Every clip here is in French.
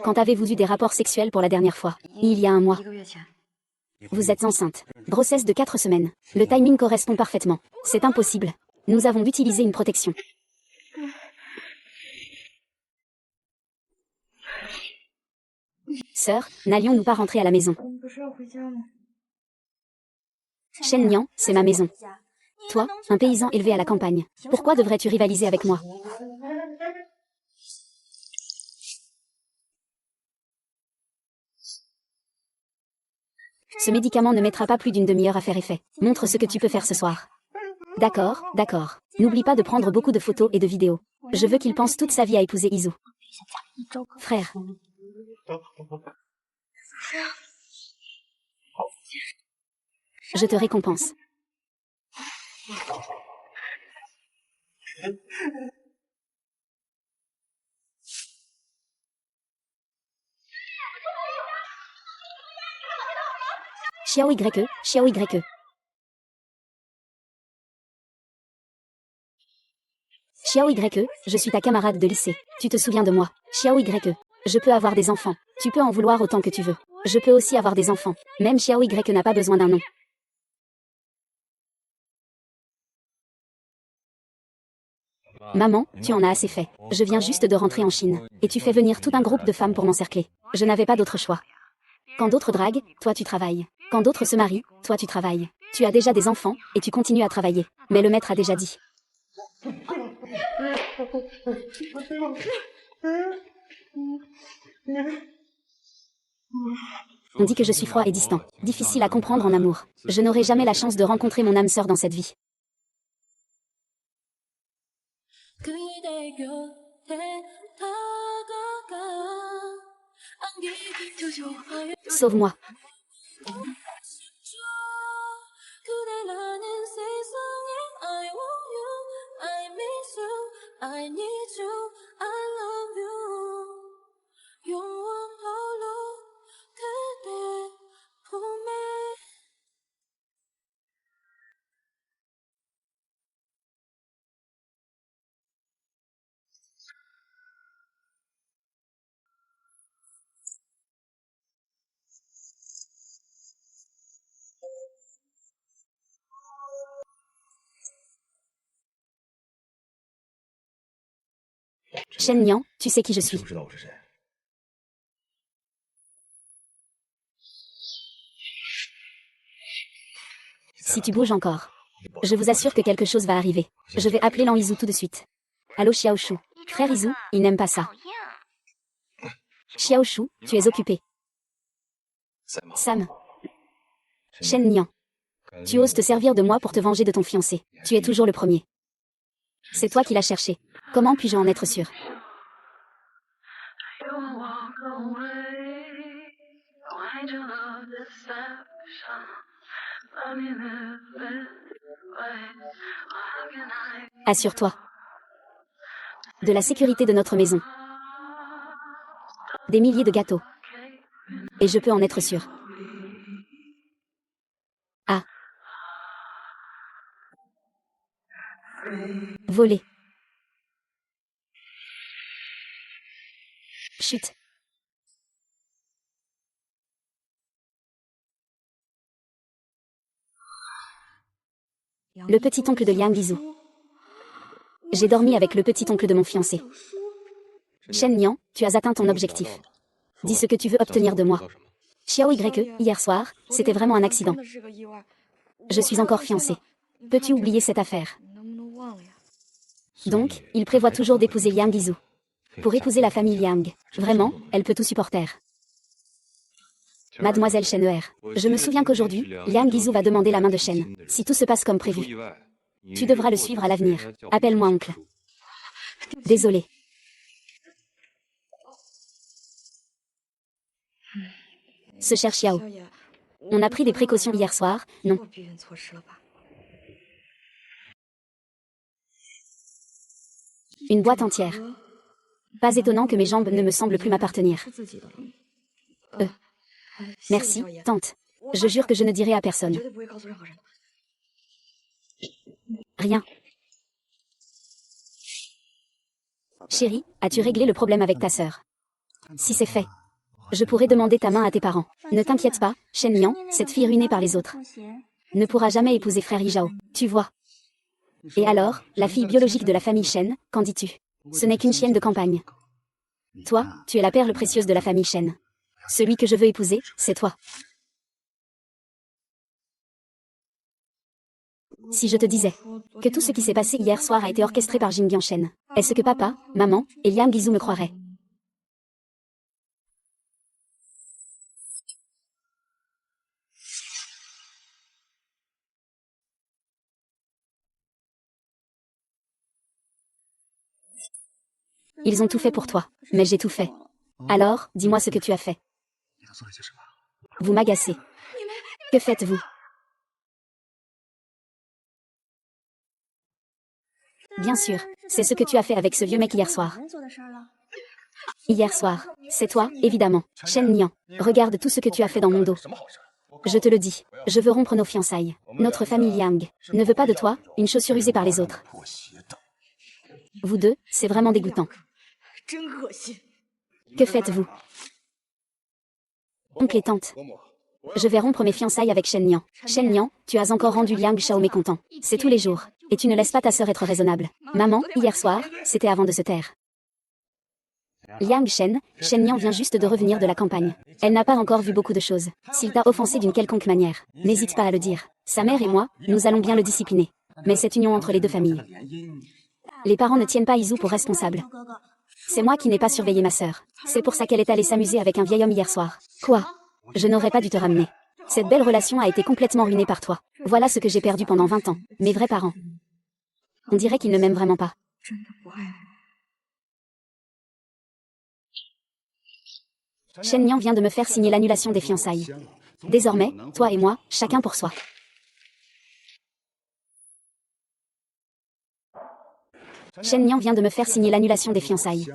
Quand avez-vous eu des rapports sexuels pour la dernière fois? Il y a un mois. Vous êtes enceinte. Grossesse de 4 semaines. Le timing correspond parfaitement. C'est impossible. Nous avons utilisé une protection. Sœur, n'allions-nous pas rentrer à la maison? Shen Niang, c'est ma maison. Toi, un paysan élevé à la campagne. Pourquoi devrais-tu rivaliser avec moi? Ce médicament ne mettra pas plus d'une demi-heure à faire effet. Montre ce que tu peux faire ce soir. D'accord, d'accord. N'oublie pas de prendre beaucoup de photos et de vidéos. Je veux qu'il pense toute sa vie à épouser Izu. Frère. Je te récompense. Xiao YE, Xiao YE. Xiao YE, je suis ta camarade de lycée. Tu te souviens de moi? Xiao YE. Je peux avoir des enfants. Tu peux en vouloir autant que tu veux. Je peux aussi avoir des enfants. Même Xiao YE n'a pas besoin d'un nom. Maman, tu en as assez fait. Je viens juste de rentrer en Chine. Et tu fais venir tout un groupe de femmes pour m'encercler. Je n'avais pas d'autre choix. Quand d'autres draguent, toi tu travailles. Quand d'autres se marient, toi tu travailles. Tu as déjà des enfants, et tu continues à travailler. Mais le maître a déjà dit. On dit que je suis froid et distant. Difficile à comprendre en amour. Je n'aurai jamais la chance de rencontrer mon âme sœur dans cette vie. Sauve-moi. Shen Niang, tu sais qui je suis. Si tu bouges encore, je vous assure que quelque chose va arriver. Je vais appeler Lan Izu tout de suite. Allô Xiaoshu. Frère Izu, il n'aime pas ça. Xiaoshu, tu es occupé. Sam. Shen Niang. Tu oses te servir de moi pour te venger de ton fiancé. Tu es toujours le premier. C'est toi qui l'as cherché. Comment puis-je en être sûr? Assure-toi de la sécurité de notre maison. Des milliers de gâteaux. Et je peux en être sûr. Ah. Voler. Chut. Le petit-oncle de Liang Guizhou. J'ai dormi avec le petit-oncle de mon fiancé. Shen Niang, tu as atteint ton objectif. Dis ce que tu veux obtenir de moi. Xiao YE, hier soir, c'était vraiment un accident. Je suis encore fiancée. Peux-tu oublier cette affaire? Donc, il prévoit toujours d'épouser Liang Guizhou. Pour épouser la famille Liang. Vraiment, elle peut tout supporter. Mademoiselle Shen je me souviens qu'aujourd'hui, Liang Guizhou va demander la main de Shen. Si tout se passe comme prévu. Tu devras le suivre à l'avenir. Appelle-moi oncle. Désolé. Ce cher Xiao. On a pris des précautions hier soir, non? Une boîte entière. Pas étonnant que mes jambes ne me semblent plus m'appartenir. Merci, tante. Je jure que je ne dirai à personne. Rien. Chérie, as-tu réglé le problème avec ta sœur? Si c'est fait, je pourrais demander ta main à tes parents. Ne t'inquiète pas, Shen Niang, cette fille ruinée par les autres ne pourra jamais épouser frère Yijao, tu vois. Et alors, la fille biologique de la famille Shen, qu'en dis-tu? Ce n'est qu'une chienne de campagne. Toi, tu es la perle précieuse de la famille Shen. Celui que je veux épouser, c'est toi. Si je te disais que tout ce qui s'est passé hier soir a été orchestré par Jin Shen, est-ce que papa, maman et Liang Guizhou me croiraient? Ils ont tout fait pour toi, mais j'ai tout fait. Alors, dis-moi ce que tu as fait. Vous m'agacez. Que faites-vous? Bien sûr, c'est ce que tu as fait avec ce vieux mec hier soir. Hier soir, c'est toi, évidemment. Shen Niang, regarde tout ce que tu as fait dans mon dos. Je te le dis, je veux rompre nos fiançailles. Notre famille Liang ne veut pas de toi, une chaussure usée par les autres. Vous deux, c'est vraiment dégoûtant. Que faites-vous? Oncle et tante. Je vais rompre mes fiançailles avec Shen Niang. Shen Niang, tu as encore rendu Liang Shao mécontent. C'est tous les jours. Et tu ne laisses pas ta sœur être raisonnable. Maman, hier soir, c'était avant de se taire. Liang Shen Niang vient juste de revenir de la campagne. Elle n'a pas encore vu beaucoup de choses. S'il t'a offensé d'une quelconque manière, n'hésite pas à le dire. Sa mère et moi, nous allons bien le discipliner. Mais cette union entre les deux familles. Les parents ne tiennent pas Izu pour responsable. C'est moi qui n'ai pas surveillé ma sœur. C'est pour ça qu'elle est allée s'amuser avec un vieil homme hier soir. Quoi? Je n'aurais pas dû te ramener. Cette belle relation a été complètement ruinée par toi. Voilà ce que j'ai perdu pendant 20 ans. Mes vrais parents. On dirait qu'ils ne m'aiment vraiment pas. Shen Niang vient de me faire signer l'annulation des fiançailles. Désormais, toi et moi, chacun pour soi. Shen Niang vient de me faire signer l'annulation des fiançailles.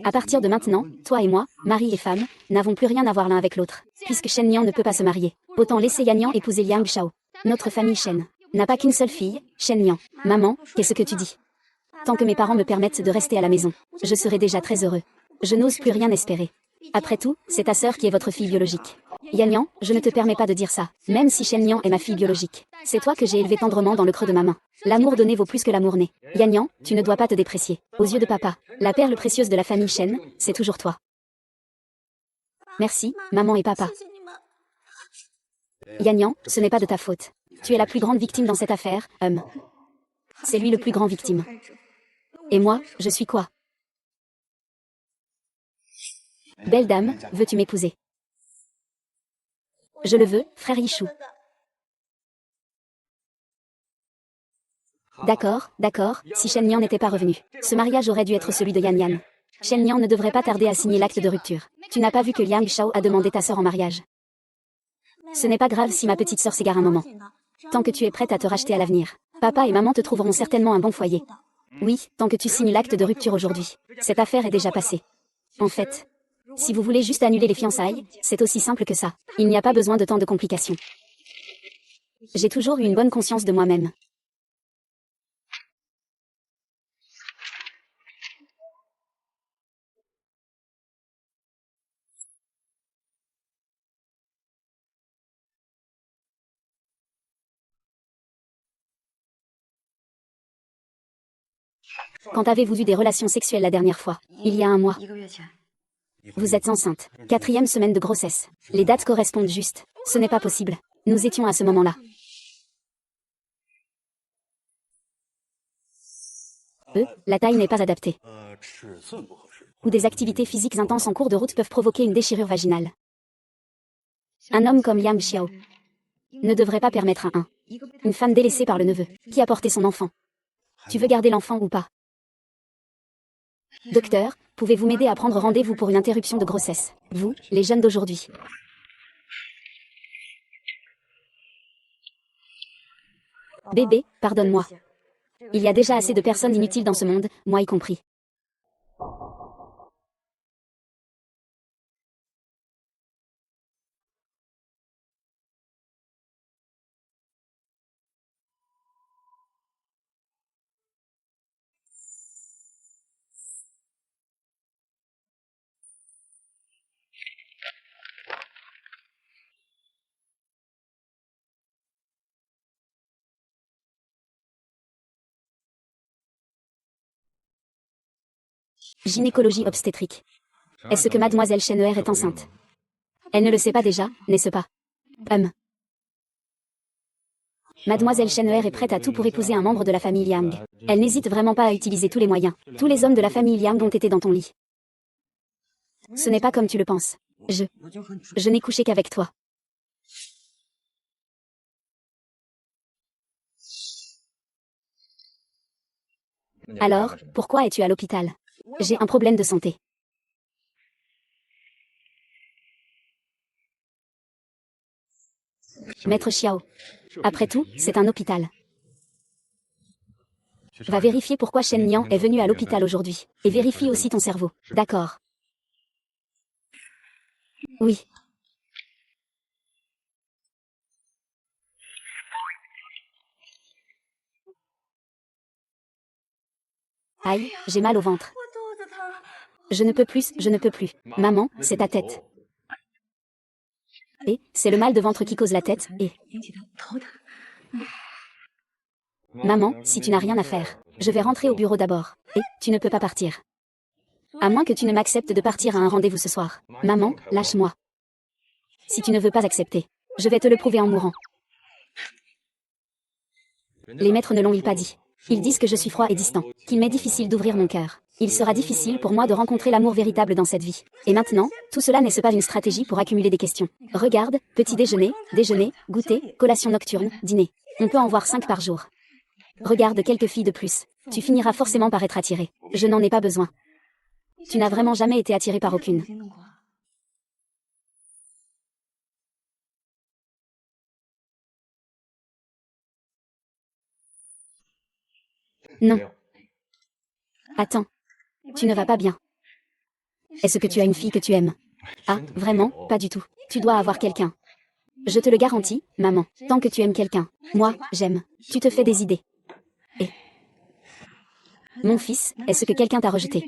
À partir de maintenant, toi et moi, mari et femme, n'avons plus rien à voir l'un avec l'autre. Puisque Shen Niang ne peut pas se marier, autant laisser Yan Niang épouser Liang Shao. Notre famille Shen n'a pas qu'une seule fille, Shen Niang. Maman, qu'est-ce que tu dis? Tant que mes parents me permettent de rester à la maison, je serai déjà très heureux. Je n'ose plus rien espérer. Après tout, c'est ta sœur qui est votre fille biologique. Yan Niang, je ne te permets pas de dire ça, même si Shen Niang est ma fille biologique. C'est toi que j'ai élevée tendrement dans le creux de ma main. L'amour donné vaut plus que l'amour né. Yan Niang, tu ne dois pas te déprécier. Aux yeux de papa, la perle précieuse de la famille Shen, c'est toujours toi. Merci, maman et papa. Yan Niang, ce n'est pas de ta faute. Tu es la plus grande victime dans cette affaire, C'est lui le plus grand victime. Et moi, je suis quoi? Belle dame, veux-tu m'épouser? Je le veux, frère Yichou. D'accord, si Shen Niang n'était pas revenu. Ce mariage aurait dû être celui de Yan Yan. Shen Niang ne devrait pas tarder à signer l'acte de rupture. Tu n'as pas vu que Liang Shao a demandé ta sœur en mariage. Ce n'est pas grave si ma petite sœur s'égare un moment. Tant que tu es prête à te racheter à l'avenir, papa et maman te trouveront certainement un bon foyer. Oui, tant que tu signes l'acte de rupture aujourd'hui. Cette affaire est déjà passée. En fait, si vous voulez juste annuler les fiançailles, c'est aussi simple que ça. Il n'y a pas besoin de tant de complications. J'ai toujours eu une bonne conscience de moi-même. Quand avez-vous eu des relations sexuelles la dernière fois? Il y a un mois. Vous êtes enceinte. 4e semaine de grossesse. Les dates correspondent juste. Ce n'est pas possible. Nous étions à ce moment-là. La taille n'est pas adaptée. Ou des activités physiques intenses en cours de route peuvent provoquer une déchirure vaginale. Un homme comme Yang Xiao ne devrait pas permettre à une femme délaissée par le neveu, qui a porté son enfant. Tu veux garder l'enfant ou pas? Docteur, pouvez-vous m'aider à prendre rendez-vous pour une interruption de grossesse? Vous, les jeunes d'aujourd'hui. Bébé, pardonne-moi. Il y a déjà assez de personnes inutiles dans ce monde, moi y compris. Gynécologie obstétrique. Est-ce que mademoiselle Shenner est enceinte? Elle ne le sait pas déjà, n'est-ce pas? Mademoiselle Shenner est prête à tout pour épouser un membre de la famille Liang. Elle n'hésite vraiment pas à utiliser tous les moyens. Tous les hommes de la famille Liang ont été dans ton lit. Ce n'est pas comme tu le penses. Je n'ai couché qu'avec toi. Alors, pourquoi es-tu à l'hôpital? J'ai un problème de santé. Maître Xiao. Après tout, c'est un hôpital. Va vérifier pourquoi Shen Nian est venu à l'hôpital aujourd'hui. Et vérifie aussi ton cerveau. D'accord. Oui. Aïe, j'ai mal au ventre. Je ne peux plus, je ne peux plus. Maman, c'est ta tête. Et, c'est le mal de ventre qui cause la tête, et... Maman, si tu n'as rien à faire, je vais rentrer au bureau d'abord. Et, tu ne peux pas partir. À moins que tu ne m'acceptes de partir à un rendez-vous ce soir. Maman, lâche-moi. Si tu ne veux pas accepter, je vais te le prouver en mourant. Les maîtres ne l'ont-ils pas dit? Ils disent que je suis froid et distant, qu'il m'est difficile d'ouvrir mon cœur. Il sera difficile pour moi de rencontrer l'amour véritable dans cette vie. Et maintenant, tout cela n'est-ce pas une stratégie pour accumuler des questions? Regarde, petit déjeuner, goûter, collation nocturne, dîner. On peut en voir 5 par jour. Regarde quelques filles de plus. Tu finiras forcément par être attiré. Je n'en ai pas besoin. Tu n'as vraiment jamais été attiré par aucune. Non. Attends. Tu ne vas pas bien. Est-ce que tu as une fille que tu aimes? Ah, vraiment, pas du tout. Tu dois avoir quelqu'un. Je te le garantis, maman. Tant que tu aimes quelqu'un. Moi, j'aime. Tu te fais des idées. Et... Mon fils, est-ce que quelqu'un t'a rejeté?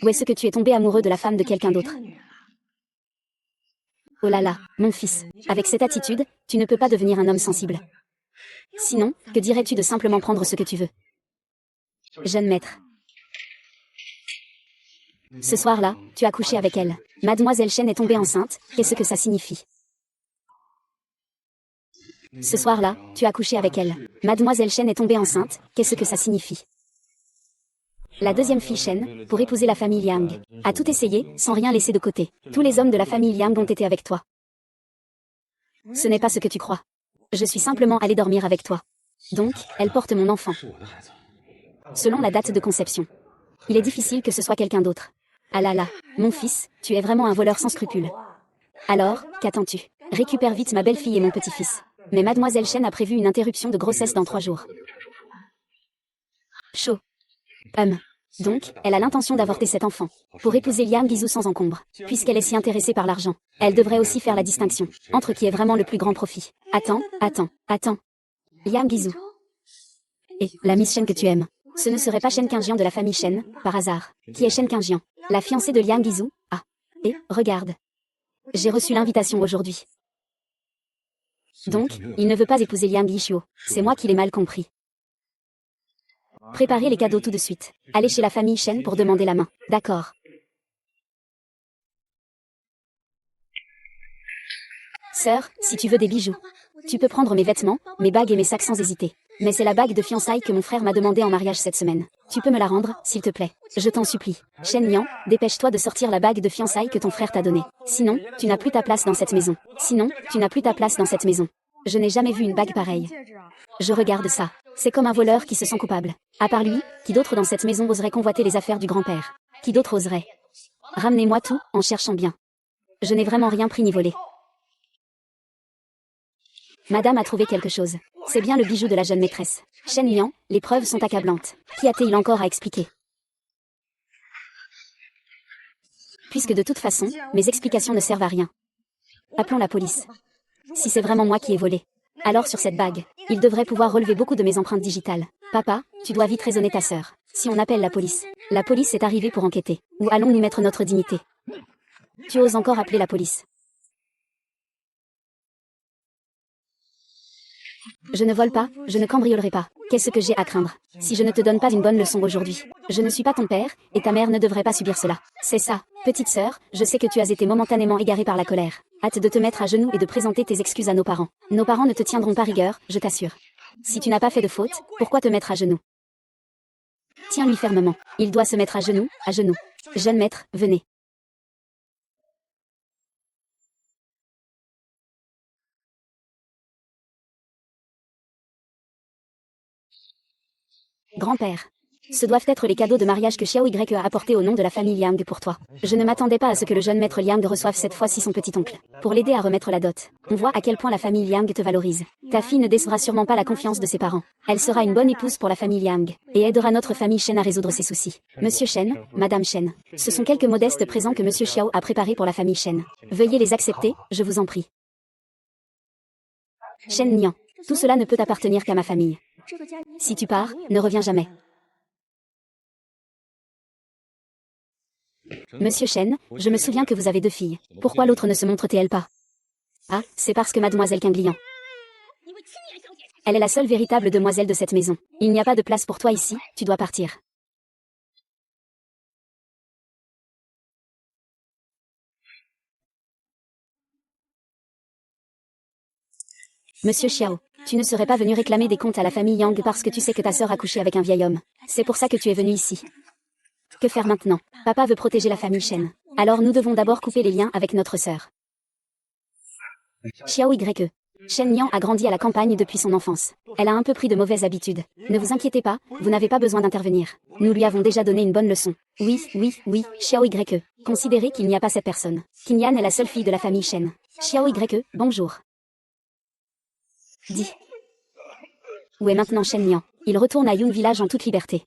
Ou est-ce que tu es tombé amoureux de la femme de quelqu'un d'autre? Oh là là, mon fils. Avec cette attitude, tu ne peux pas devenir un homme sensible. Sinon, que dirais-tu de simplement prendre ce que tu veux? Jeune maître. Ce soir-là, tu as couché avec elle. Mademoiselle Shen est tombée enceinte, qu'est-ce que ça signifie? Ce soir-là, tu as couché avec elle. Mademoiselle Shen est tombée enceinte, qu'est-ce que ça signifie? La deuxième fille Shen, pour épouser la famille Liang, a tout essayé, sans rien laisser de côté. Tous les hommes de la famille Liang ont été avec toi. Ce n'est pas ce que tu crois. Je suis simplement allée dormir avec toi. Donc, elle porte mon enfant. Selon la date de conception. Il est difficile que ce soit quelqu'un d'autre. Ah là là, mon fils, tu es vraiment un voleur sans scrupules. Alors, qu'attends-tu? Récupère vite ma belle-fille et mon petit-fils. Mais mademoiselle Shen a prévu une interruption de grossesse dans 3 jours. Chaud. Donc, elle a l'intention d'avorter cet enfant. Pour épouser Liang Guizhou sans encombre. Puisqu'elle est si intéressée par l'argent, elle devrait aussi faire la distinction entre qui est vraiment le plus grand profit. Attends. Liang Guizhou. Et, la Miss Shen que tu aimes. Ce ne serait pas Shen Qingjian de la famille Shen, par hasard. Qui est Shen Qingjian? La fiancée de Liang Guizhou? Ah. Et, regarde. J'ai reçu l'invitation aujourd'hui. Donc, il ne veut pas épouser Liang Guizhou. C'est moi qui l'ai mal compris. Préparez les cadeaux tout de suite. Allez chez la famille Shen pour demander la main. D'accord. Sœur, si tu veux des bijoux, tu peux prendre mes vêtements, mes bagues et mes sacs sans hésiter. Mais c'est la bague de fiançailles que mon frère m'a demandé en mariage cette semaine. Tu peux me la rendre, s'il te plaît. Je t'en supplie. Shen Nian, dépêche-toi de sortir la bague de fiançailles que ton frère t'a donnée. Sinon, tu n'as plus ta place dans cette maison. Je n'ai jamais vu une bague pareille. Je regarde ça. C'est comme un voleur qui se sent coupable. À part lui, qui d'autre dans cette maison oserait convoiter les affaires du grand-père? Qui d'autre oserait? Ramenez-moi tout, en cherchant bien. Je n'ai vraiment rien pris ni volé. Madame a trouvé quelque chose. C'est bien le bijou de la jeune maîtresse. Shen Nian, les preuves sont accablantes. Qu'y a-t-il encore à expliquer? Puisque de toute façon, mes explications ne servent à rien. Appelons la police. Si c'est vraiment moi qui ai volé. Alors sur cette bague, il devrait pouvoir relever beaucoup de mes empreintes digitales. Papa, tu dois vite raisonner ta sœur. Si on appelle la police est arrivée pour enquêter. Où allons-nous mettre notre dignité? Tu oses encore appeler la police? Je ne vole pas, je ne cambriolerai pas. Qu'est-ce que j'ai à craindre? Si je ne te donne pas une bonne leçon aujourd'hui, je ne suis pas ton père, et ta mère ne devrait pas subir cela. C'est ça, petite sœur, je sais que tu as été momentanément égarée par la colère. Hâte de te mettre à genoux et de présenter tes excuses à nos parents. Nos parents ne te tiendront pas rigueur, je t'assure. Si tu n'as pas fait de faute, pourquoi te mettre à genoux? Tiens-lui fermement. Il doit se mettre à genoux, à genoux. Jeune maître, venez. Grand-père. Ce doivent être les cadeaux de mariage que Xiao Y a apportés au nom de la famille Liang pour toi. Je ne m'attendais pas à ce que le jeune maître Liang reçoive cette fois-ci son petit-oncle. Pour l'aider à remettre la dot. On voit à quel point la famille Liang te valorise. Ta fille ne décevra sûrement pas la confiance de ses parents. Elle sera une bonne épouse pour la famille Liang, et aidera notre famille Shen à résoudre ses soucis. Monsieur Shen, Madame Shen. Ce sont quelques modestes présents que Monsieur Xiao a préparés pour la famille Shen. Veuillez les accepter, je vous en prie. Shen Nian. Tout cela ne peut appartenir qu'à ma famille. Si tu pars, ne reviens jamais. Monsieur Shen, je me souviens que vous avez 2 filles. Pourquoi l'autre ne se montre-t-elle pas? Ah, c'est parce que mademoiselle Qinglian. Elle est la seule véritable demoiselle de cette maison. Il n'y a pas de place pour toi ici, tu dois partir. Monsieur Xiao, tu ne serais pas venu réclamer des comptes à la famille Yang parce que tu sais que ta sœur a couché avec un vieil homme. C'est pour ça que tu es venu ici. Que faire maintenant? Papa veut protéger la famille Shen. Alors nous devons d'abord couper les liens avec notre sœur. Xiao Y. Shen Nian a grandi à la campagne depuis son enfance. Elle a un peu pris de mauvaises habitudes. Ne vous inquiétez pas, vous n'avez pas besoin d'intervenir. Nous lui avons déjà donné une bonne leçon. Oui, Xiao Y. Considérez qu'il n'y a pas cette personne. Qingyan est la seule fille de la famille Shen. Xiao Y. Bonjour. Dis. Où est maintenant Shen Nian? Il retourne à Yun Village en toute liberté.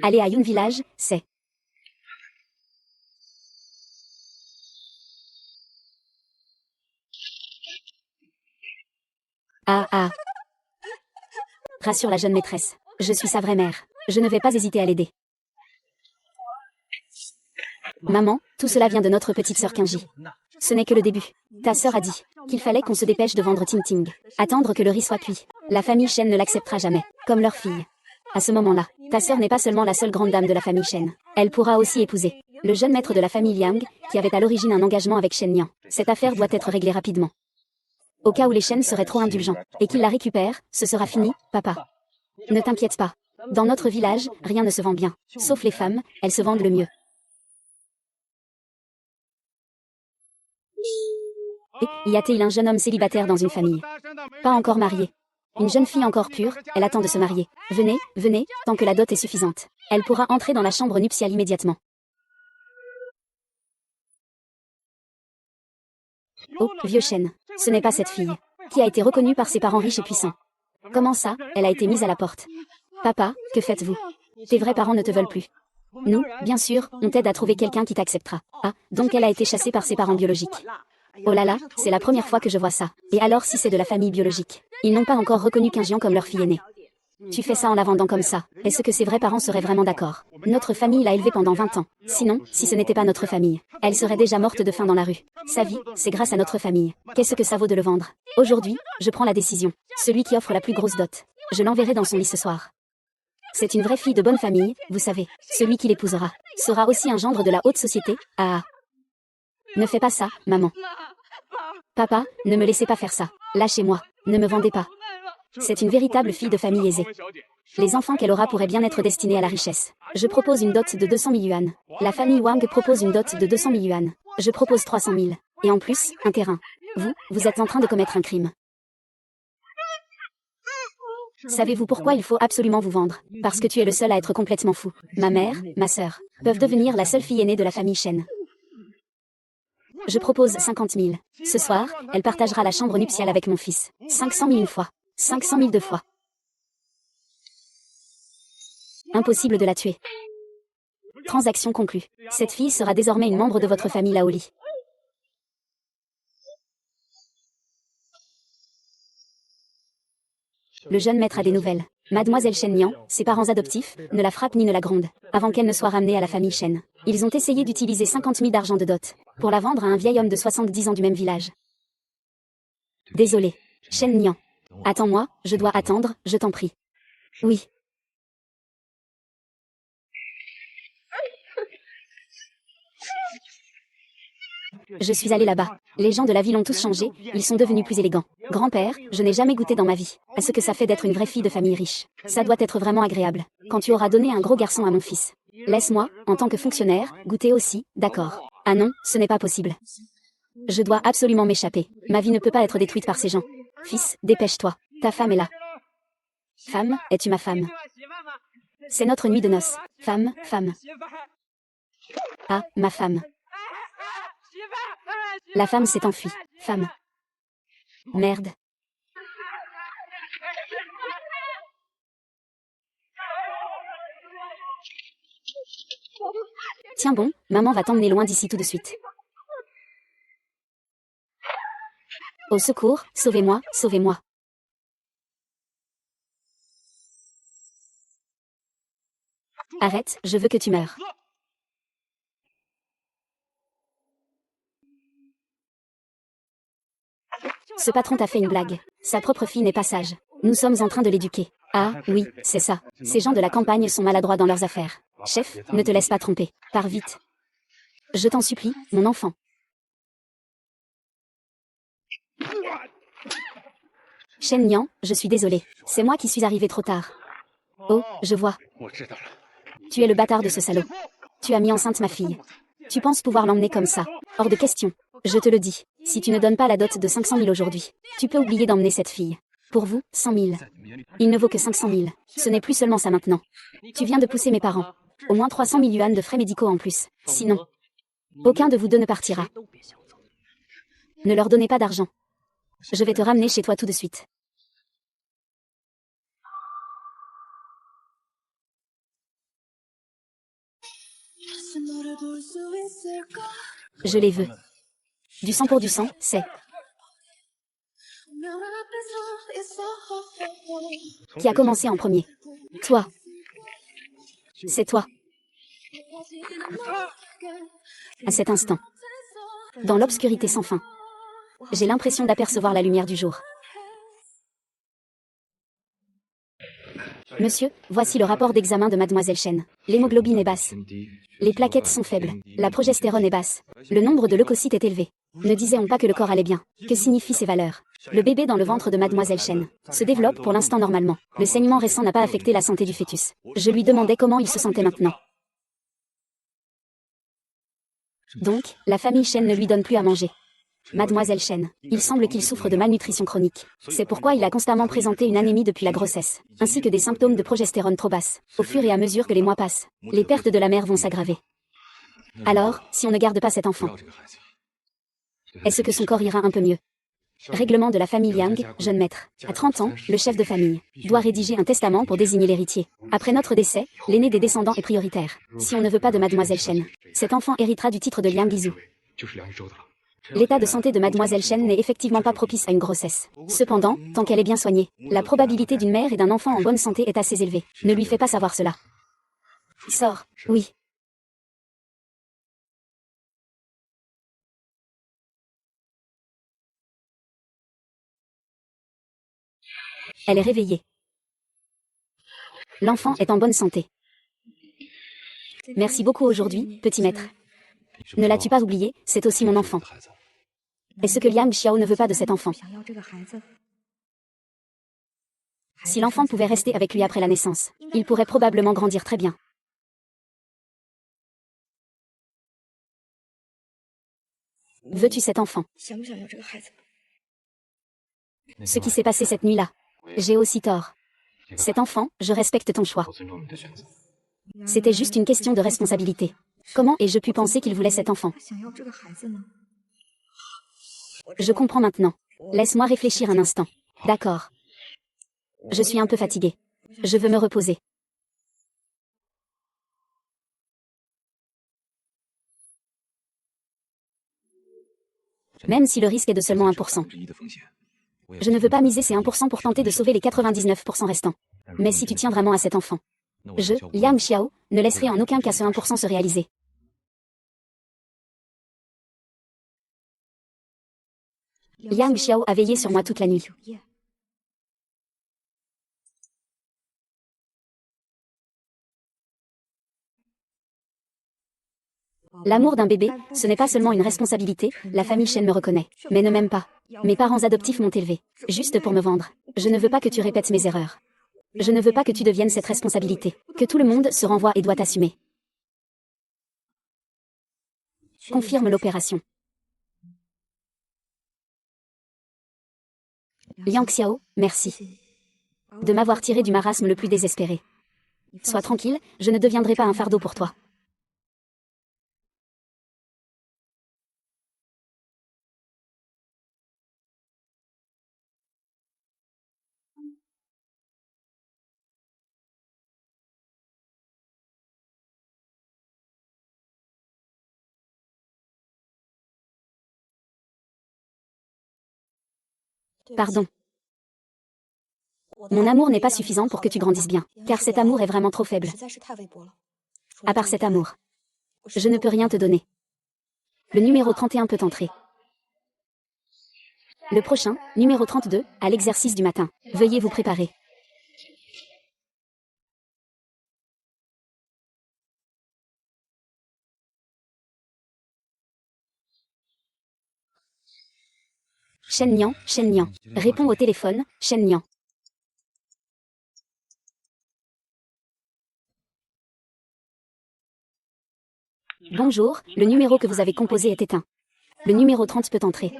Aller à Yun Village, c'est... Ah. Rassure la jeune maîtresse. Je suis sa vraie mère. Je ne vais pas hésiter à l'aider. Maman, tout cela vient de notre petite sœur Qingji. Ce n'est que le début. Ta sœur a dit qu'il fallait qu'on se dépêche de vendre Ting Ting. Attendre que le riz soit cuit. La famille Shen ne l'acceptera jamais, comme leur fille. À ce moment-là, ta sœur n'est pas seulement la seule grande dame de la famille Shen. Elle pourra aussi épouser le jeune maître de la famille Liang, qui avait à l'origine un engagement avec Shen Nian. Cette affaire doit être réglée rapidement. Au cas où les Shen seraient trop indulgents, et qu'ils la récupèrent, ce sera fini, papa. Ne t'inquiète pas. Dans notre village, rien ne se vend bien. Sauf les femmes, elles se vendent le mieux. Et y a-t-il un jeune homme célibataire dans une famille? Pas encore marié. Une jeune fille encore pure, elle attend de se marier. Venez, tant que la dot est suffisante. Elle pourra entrer dans la chambre nuptiale immédiatement. Oh, vieux Shen. Ce n'est pas cette fille, qui a été reconnue par ses parents riches et puissants. Comment ça, elle a été mise à la porte? Papa, que faites-vous? Tes vrais parents ne te veulent plus. Nous, bien sûr, on t'aide à trouver quelqu'un qui t'acceptera. Ah, donc elle a été chassée par ses parents biologiques. Oh là là, c'est la première fois que je vois ça. Et alors si c'est de la famille biologique? Ils n'ont pas encore reconnu Qingjian comme leur fille aînée. Tu fais ça en la vendant comme ça. Est-ce que ses vrais parents seraient vraiment d'accord? Notre famille l'a élevée pendant 20 ans. Sinon, si ce n'était pas notre famille, elle serait déjà morte de faim dans la rue. Sa vie, c'est grâce à notre famille. Qu'est-ce que ça vaut de le vendre? Aujourd'hui, je prends la décision. Celui qui offre la plus grosse dot, je l'enverrai dans son lit ce soir. C'est une vraie fille de bonne famille, vous savez. Celui qui l'épousera sera aussi un gendre de la haute société. Ah. Ne fais pas ça, maman. Papa, ne me laissez pas faire ça. Lâchez-moi. Ne me vendez pas. C'est une véritable fille de famille aisée. Les enfants qu'elle aura pourraient bien être destinés à la richesse. Je propose une dot de 200 000 yuan. La famille Wang propose une dot de 200 000 yuan. Je propose 300 000. Et en plus, un terrain. Vous êtes en train de commettre un crime. Savez-vous pourquoi il faut absolument vous vendre? Parce que tu es le seul à être complètement fou. Ma mère, ma sœur, peuvent devenir la seule fille aînée de la famille Shen. Je propose 50 000. Ce soir, elle partagera la chambre nuptiale avec mon fils. 500 000 une fois. 500 000 deux fois. Impossible de la tuer. Transaction conclue. Cette fille sera désormais une membre de votre famille Laoli. Le jeune maître a des nouvelles. Mademoiselle Shen Nian, ses parents adoptifs, ne la frappent ni ne la grondent, avant qu'elle ne soit ramenée à la famille Shen. Ils ont essayé d'utiliser 50 000 d'argent de dot, pour la vendre à un vieil homme de 70 ans du même village. Désolé. Shen Nian. Attends-moi, je dois attendre, je t'en prie. Oui. Je suis allée là-bas. Les gens de la ville ont tous changé, ils sont devenus plus élégants. Grand-père, je n'ai jamais goûté dans ma vie à ce que ça fait d'être une vraie fille de famille riche. Ça doit être vraiment agréable. Quand tu auras donné un gros garçon à mon fils. Laisse-moi, en tant que fonctionnaire, goûter aussi, d'accord. Ah non, ce n'est pas possible. Je dois absolument m'échapper. Ma vie ne peut pas être détruite par ces gens. Fils, dépêche-toi. Ta femme est là. Femme, es-tu ma femme? C'est notre nuit de noces. Femme, femme. Ah, ma femme. La femme s'est enfuie. Femme. Merde. Tiens bon, maman va t'emmener loin d'ici tout de suite. Au secours, sauvez-moi, sauvez-moi. Arrête, je veux que tu meures. Ce patron t'a fait une blague. Sa propre fille n'est pas sage. Nous sommes en train de l'éduquer. Ah, oui, c'est ça. Ces gens de la campagne sont maladroits dans leurs affaires. Chef, ne te laisse pas tromper. Pars vite. Je t'en supplie, mon enfant. Shen Nian, je suis désolée. C'est moi qui suis arrivée trop tard. Oh, je vois. Tu es le bâtard de ce salaud. Tu as mis enceinte ma fille. Tu penses pouvoir l'emmener comme ça? Hors de question. Je te le dis, si tu ne donnes pas la dot de 500 000 aujourd'hui, tu peux oublier d'emmener cette fille. Pour vous, 100 000. Il ne vaut que 500 000. Ce n'est plus seulement ça maintenant. Tu viens de pousser mes parents. Au moins 300 000 yuan de frais médicaux en plus. Sinon, aucun de vous deux ne partira. Ne leur donnez pas d'argent. Je vais te ramener chez toi tout de suite. Je les veux. Du sang pour du sang, c'est... Qui a commencé en premier? Toi. C'est toi. À cet instant, dans l'obscurité sans fin, j'ai l'impression d'apercevoir la lumière du jour. Monsieur, voici le rapport d'examen de Mademoiselle Shen. L'hémoglobine est basse. Les plaquettes sont faibles. La progestérone est basse. Le nombre de leucocytes est élevé. Ne disait-on pas que le corps allait bien? Que signifient ces valeurs? Le bébé dans le ventre de Mademoiselle Shen se développe pour l'instant normalement. Le saignement récent n'a pas affecté la santé du fœtus. Je lui demandais comment il se sentait maintenant. Donc, la famille Shen ne lui donne plus à manger. Mademoiselle Shen, il semble qu'il souffre de malnutrition chronique. C'est pourquoi il a constamment présenté une anémie depuis la grossesse, ainsi que des symptômes de progestérone trop basse. Au fur et à mesure que les mois passent, les pertes de la mère vont s'aggraver. Alors, si on ne garde pas cet enfant, est-ce que son corps ira un peu mieux? Règlement de la famille Liang, jeune maître. À 30 ans, le chef de famille doit rédiger un testament pour désigner l'héritier. Après notre décès, l'aîné des descendants est prioritaire. Si on ne veut pas de Mademoiselle Shen, cet enfant héritera du titre de Liang Guizhou. L'état de santé de Mademoiselle Shen n'est effectivement pas propice à une grossesse. Cependant, tant qu'elle est bien soignée, la probabilité d'une mère et d'un enfant en bonne santé est assez élevée. Ne lui fais pas savoir cela. Sors. Oui. Elle est réveillée. L'enfant est en bonne santé. Merci beaucoup aujourd'hui, petit maître. Ne l'as-tu pas oublié, c'est aussi mon enfant. Est-ce que Liang Xiao ne veut pas de cet enfant? Si l'enfant pouvait rester avec lui après la naissance, il pourrait probablement grandir très bien. Veux-tu cet enfant? Ce qui s'est passé cette nuit-là. J'ai aussi tort. Cet enfant, je respecte ton choix. C'était juste une question de responsabilité. Comment ai-je pu penser qu'il voulait cet enfant? Je comprends maintenant. Laisse-moi réfléchir un instant. D'accord. Je suis un peu fatiguée. Je veux me reposer. Même si le risque est de seulement 1%. Je ne veux pas miser ces 1% pour tenter de sauver les 99% restants. Mais si tu tiens vraiment à cet enfant, je, Liang Xiao, ne laisserai en aucun cas ce 1% se réaliser. Liang Xiao a veillé sur moi toute la nuit. L'amour d'un bébé, ce n'est pas seulement une responsabilité, la famille Shen me reconnaît, mais ne m'aime pas. Mes parents adoptifs m'ont élevé, juste pour me vendre. Je ne veux pas que tu répètes mes erreurs. Je ne veux pas que tu deviennes cette responsabilité, que tout le monde se renvoie et doit assumer. Confirme l'opération. Liang Xiao, merci. De m'avoir tiré du marasme le plus désespéré. Sois tranquille, je ne deviendrai pas un fardeau pour toi. Pardon. Mon amour n'est pas suffisant pour que tu grandisses bien, car cet amour est vraiment trop faible. À part cet amour, je ne peux rien te donner. Le numéro 31 peut entrer. Le prochain, numéro 32, à l'exercice du matin. Veuillez vous préparer. Shen Nian, réponds au téléphone, Shen Nian. Bonjour, le numéro que vous avez composé est éteint. Le numéro 30 peut entrer.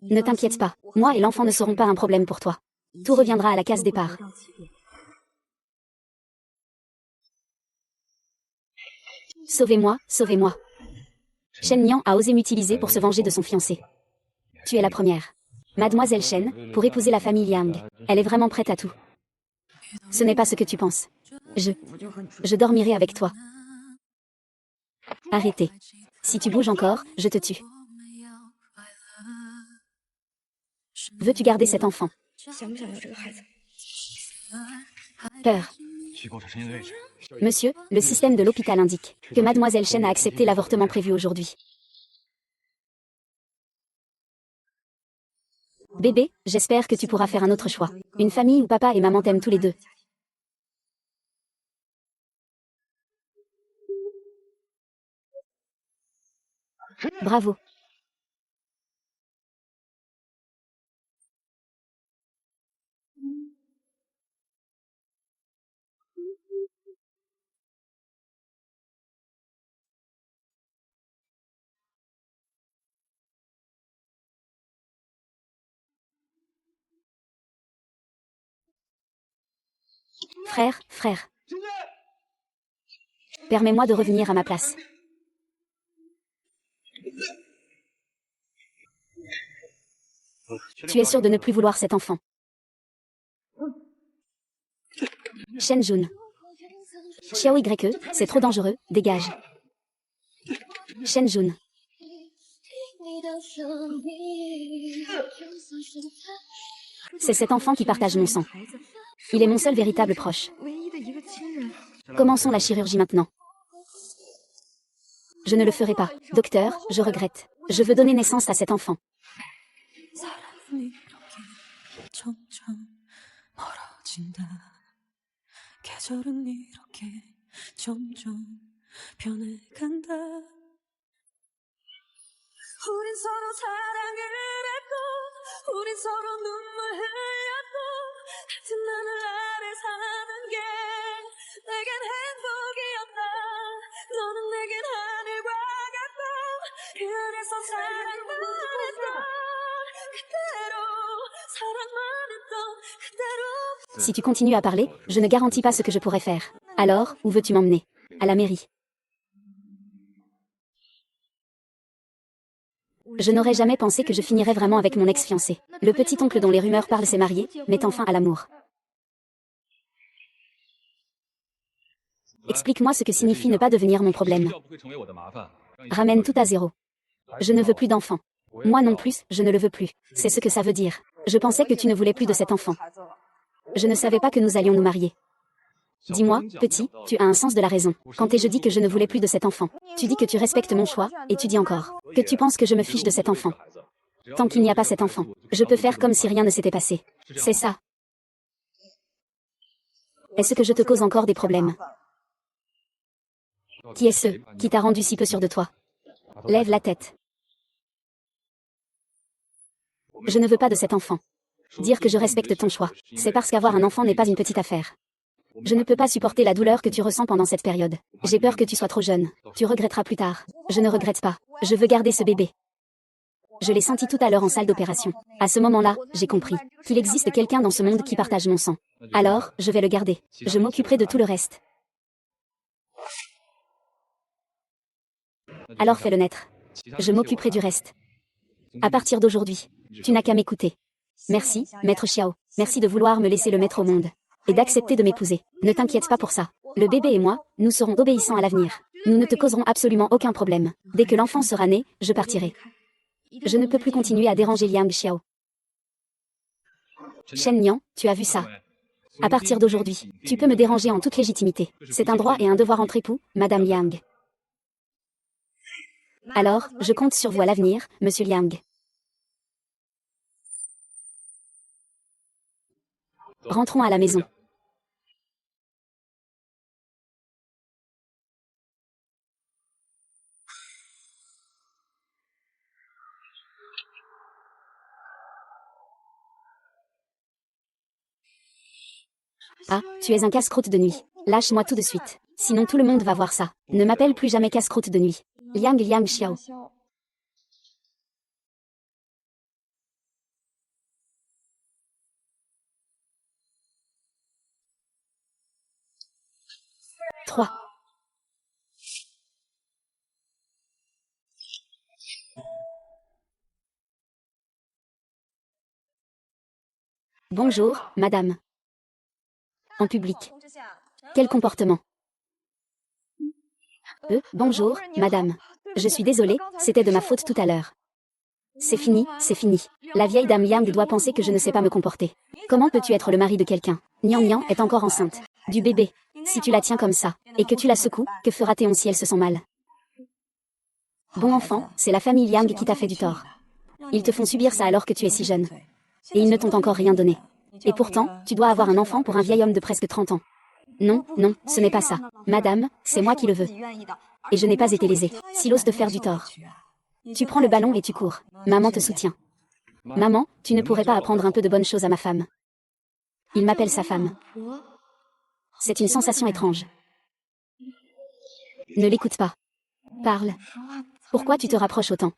Ne t'inquiète pas, moi et l'enfant ne seront pas un problème pour toi. Tout reviendra à la case départ. Sauvez-moi, sauvez-moi. Shen Nian a osé m'utiliser pour se venger de son fiancé. Tu es la première. Mademoiselle Shen, pour épouser la famille Liang. Elle est vraiment prête à tout. Ce n'est pas ce que tu penses. Je dormirai avec toi. Arrêtez. Si tu bouges encore, je te tue. Veux-tu garder cet enfant? Peur. Monsieur, le système de l'hôpital indique que Mademoiselle Shen a accepté l'avortement prévu aujourd'hui. Bébé, j'espère que tu pourras faire un autre choix. Une famille où papa et maman t'aiment tous les deux. Bravo. Frère. Permets-moi de revenir à ma place. Tu es sûr de ne plus vouloir cet enfant? Shen Jun. Xiao YE, c'est trop dangereux, dégage. Shen Jun. C'est cet enfant qui partage mon sang. Il est mon seul véritable proche. Commençons la chirurgie maintenant. Je ne le ferai pas. Docteur, je regrette. Je veux donner naissance à cet enfant. Si tu continues à parler, je ne garantis pas ce que je pourrais faire. Alors, où veux-tu m'emmener? À la mairie. Je n'aurais jamais pensé que je finirais vraiment avec mon ex-fiancé. Le petit oncle dont les rumeurs parlent s'est marié, mettant fin à l'amour. Explique-moi ce que signifie ne pas devenir mon problème. Ramène tout à zéro. Je ne veux plus d'enfant. Moi non plus, je ne le veux plus. C'est ce que ça veut dire. Je pensais que tu ne voulais plus de cet enfant. Je ne savais pas que nous allions nous marier. Dis-moi, petit, tu as un sens de la raison. Quand je dis que je ne voulais plus de cet enfant, tu dis que tu respectes mon choix, et tu dis encore que tu penses que je me fiche de cet enfant. Tant qu'il n'y a pas cet enfant, je peux faire comme si rien ne s'était passé. C'est ça. Est-ce que je te cause encore des problèmes? Qui est ce qui t'a rendu si peu sûr de toi? Lève la tête. Je ne veux pas de cet enfant. Dire que je respecte ton choix, c'est parce qu'avoir un enfant n'est pas une petite affaire. Je ne peux pas supporter la douleur que tu ressens pendant cette période. J'ai peur que tu sois trop jeune. Tu regretteras plus tard. Je ne regrette pas. Je veux garder ce bébé. Je l'ai senti tout à l'heure en salle d'opération. À ce moment-là, j'ai compris qu'il existe quelqu'un dans ce monde qui partage mon sang. Alors, je vais le garder. Je m'occuperai de tout le reste. Alors fais-le naître. Je m'occuperai du reste. À partir d'aujourd'hui, tu n'as qu'à m'écouter. Merci, maître Xiao. Merci de vouloir me laisser le mettre au monde. Et d'accepter de m'épouser. Ne t'inquiète pas pour ça. Le bébé et moi, nous serons obéissants à l'avenir. Nous ne te causerons absolument aucun problème. Dès que l'enfant sera né, je partirai. Je ne peux plus continuer à déranger Liang Xiao. Shen Niang, tu as vu ça? À partir d'aujourd'hui, tu peux me déranger en toute légitimité. C'est un droit et un devoir entre époux, Madame Liang. Alors, je compte sur vous à l'avenir, Monsieur Liang. Rentrons à la maison. Ah, tu es un casse-croûte de nuit. Lâche-moi tout de suite. Sinon tout le monde va voir ça. Ne m'appelle plus jamais casse-croûte de nuit. Liang Xiao. Trois. Bonjour, madame. En public. Quel comportement? Bonjour, madame. Je suis désolée, c'était de ma faute tout à l'heure. C'est fini, c'est fini. La vieille dame Liang doit penser que je ne sais pas me comporter. Comment peux-tu être le mari de quelqu'un? Niang Niang est encore enceinte. Du bébé. Si tu la tiens comme ça, et que tu la secoues, que fera Théon si elle se sent mal? Bon enfant, c'est la famille Liang qui t'a fait du tort. Ils te font subir ça alors que tu es si jeune. Et ils ne t'ont encore rien donné. Et pourtant, tu dois avoir un enfant pour un vieil homme de presque 30 ans. Non, non, ce n'est pas ça. Madame, c'est moi qui le veux. Et je n'ai pas été lésée. S'il ose te faire du tort. Tu prends le ballon et tu cours. Maman te soutient. Maman, tu ne pourrais pas apprendre un peu de bonnes choses à ma femme? Il m'appelle sa femme. C'est une sensation étrange. Ne l'écoute pas. Parle. Pourquoi tu te rapproches autant?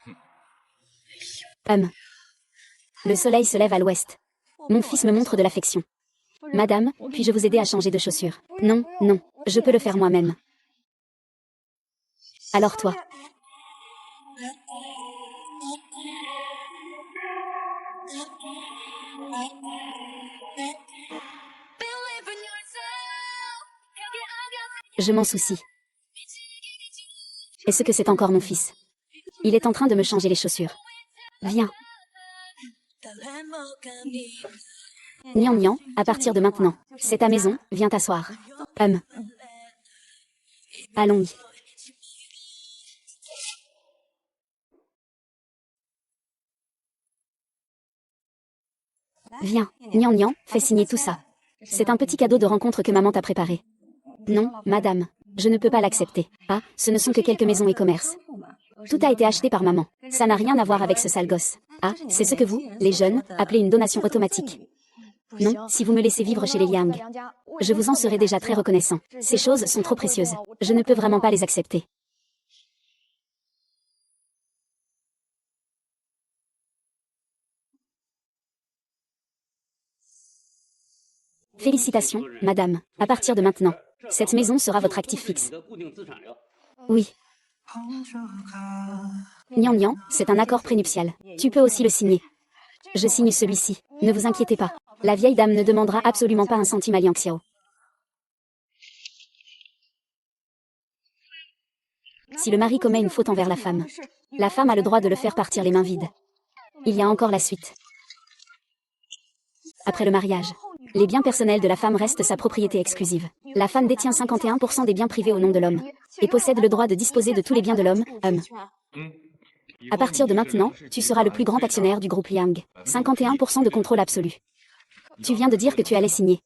Le soleil se lève à l'ouest. Mon fils me montre de l'affection. Madame, puis-je vous aider à changer de chaussures? Non, non, je peux le faire moi-même. Alors toi. Je m'en soucie. Est-ce que c'est encore mon fils? Il est en train de me changer les chaussures. Viens. Niang Niang, à partir de maintenant, c'est ta maison, viens t'asseoir. Allons. Viens, Niang Niang, fais signer tout ça. C'est un petit cadeau de rencontre que maman t'a préparé. Non, madame, je ne peux pas l'accepter. Ah, ce ne sont que quelques maisons et commerces. Tout a été acheté par maman. Ça n'a rien à voir avec ce sale gosse. Ah, c'est ce que vous, les jeunes, appelez une donation automatique. Non, si vous me laissez vivre chez les Liang, je vous en serai déjà très reconnaissant. Ces choses sont trop précieuses. Je ne peux vraiment pas les accepter. Félicitations, madame. À partir de maintenant, cette maison sera votre actif fixe. Oui. Niang Niang, c'est un accord prénuptial. Tu peux aussi le signer. Je signe celui-ci. Ne vous inquiétez pas. La vieille dame ne demandera absolument pas un centime à Liang Xiao. Si le mari commet une faute envers la femme a le droit de le faire partir les mains vides. Il y a encore la suite. Après le mariage, Les biens personnels de la femme restent sa propriété exclusive. La femme détient 51% des biens privés au nom de l'homme et possède le droit de disposer de tous les biens de l'homme, homme. À partir de maintenant, tu seras le plus grand actionnaire du groupe Liang. 51% de contrôle absolu. Tu viens de dire que tu allais signer.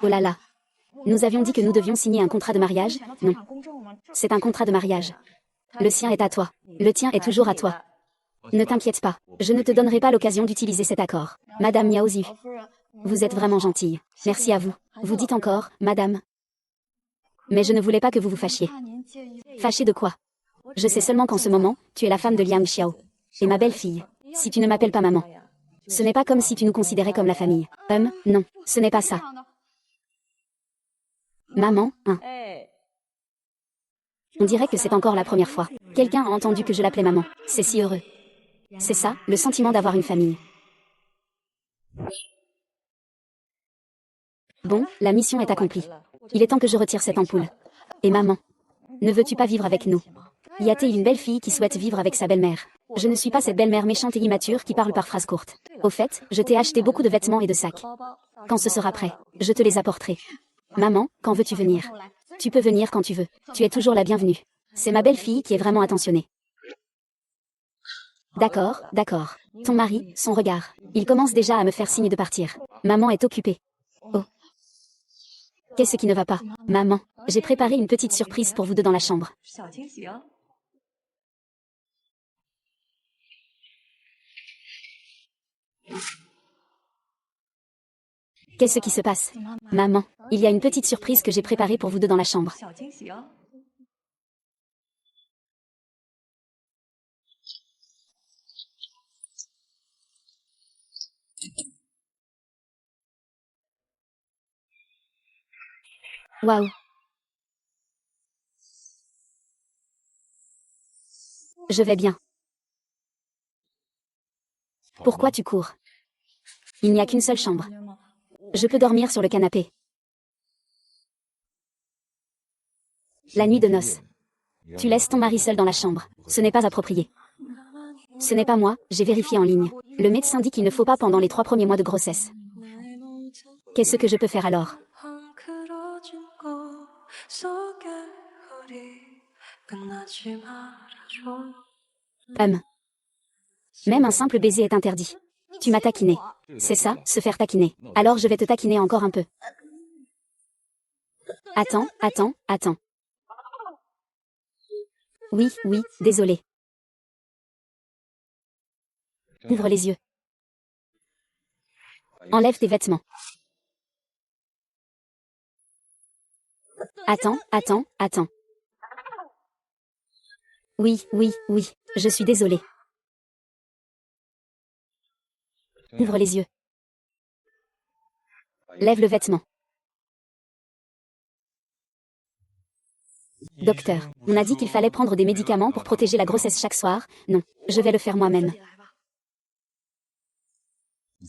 Oh là là. Nous avions dit que nous devions signer un contrat de mariage, non. C'est un contrat de mariage. Le sien est à toi. Le tien est toujours à toi. Ne t'inquiète pas, je ne te donnerai pas l'occasion d'utiliser cet accord. Madame Miaozu. Vous êtes vraiment gentille. Merci à vous. Vous dites encore, madame. Mais je ne voulais pas que vous vous fâchiez. Fâché de quoi? Je sais seulement qu'en ce moment, tu es la femme de Liang Xiao. Et ma belle-fille. Si tu ne m'appelles pas maman. Ce n'est pas comme si tu nous considérais comme la famille. Non, ce n'est pas ça. Maman, hein. On dirait que c'est encore la première fois. Quelqu'un a entendu que je l'appelais maman. C'est si heureux. C'est ça, le sentiment d'avoir une famille. Bon, la mission est accomplie. Il est temps que je retire cette ampoule. Et maman, ne veux-tu pas vivre avec nous? Y a-t-il une belle fille qui souhaite vivre avec sa belle-mère? Je ne suis pas cette belle-mère méchante et immature qui parle par phrases courtes. Au fait, je t'ai acheté beaucoup de vêtements et de sacs. Quand ce sera prêt, je te les apporterai. Maman, quand veux-tu venir? Tu peux venir quand tu veux. Tu es toujours la bienvenue. C'est ma belle-fille qui est vraiment attentionnée. D'accord, d'accord. Ton mari, son regard. Il commence déjà à me faire signe de partir. Maman est occupée. Oh. Qu'est-ce qui ne va pas? Maman, j'ai préparé une petite surprise pour vous deux dans la chambre. Qu'est-ce qui se passe? Maman, il y a une petite surprise que j'ai préparée pour vous deux dans la chambre. Waouh. Je vais bien. Pourquoi tu cours? Il n'y a qu'une seule chambre. Je peux dormir sur le canapé. La nuit de noces. Tu laisses ton mari seul dans la chambre. Ce n'est pas approprié. Ce n'est pas moi, j'ai vérifié en ligne. Le médecin dit qu'il ne faut pas pendant les 3 premiers mois de grossesse. Qu'est-ce que je peux faire alors? Même un simple baiser est interdit. Tu m'as taquiné. C'est ça, se faire taquiner. Alors je vais te taquiner encore un peu. Attends, attends, attends. Oui, oui, désolé. Ouvre les yeux. Enlève tes vêtements. Attends, attends, attends. Oui, oui, oui, je suis désolée. Ouvre les yeux. Lève le vêtement. Docteur, on a dit qu'il fallait prendre des médicaments pour protéger la grossesse chaque soir. Non, je vais le faire moi-même.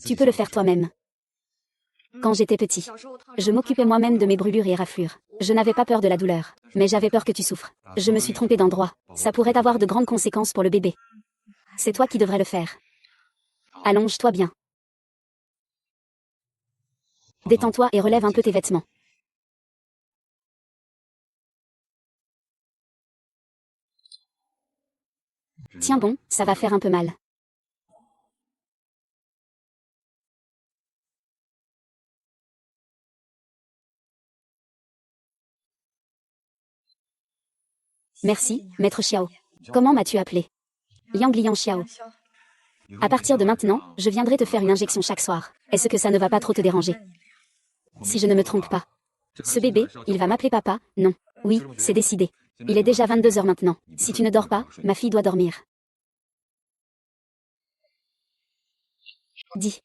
Tu peux le faire toi-même. Quand j'étais petit, je m'occupais moi-même de mes brûlures et raflures. Je n'avais pas peur de la douleur, mais j'avais peur que tu souffres. Je me suis trompée d'endroit. Ça pourrait avoir de grandes conséquences pour le bébé. C'est toi qui devrais le faire. Allonge-toi bien. Détends-toi et relève un peu tes vêtements. Tiens bon, ça va faire un peu mal. Merci, maître Xiao. Comment m'as-tu appelé? Liang Xiao. À partir de maintenant, je viendrai te faire une injection chaque soir. Est-ce que ça ne va pas trop te déranger? Si je ne me trompe pas. Ce bébé, il va m'appeler papa, non. Oui, c'est décidé. Il est déjà 22 heures maintenant. Si tu ne dors pas, ma fille doit dormir. Dis.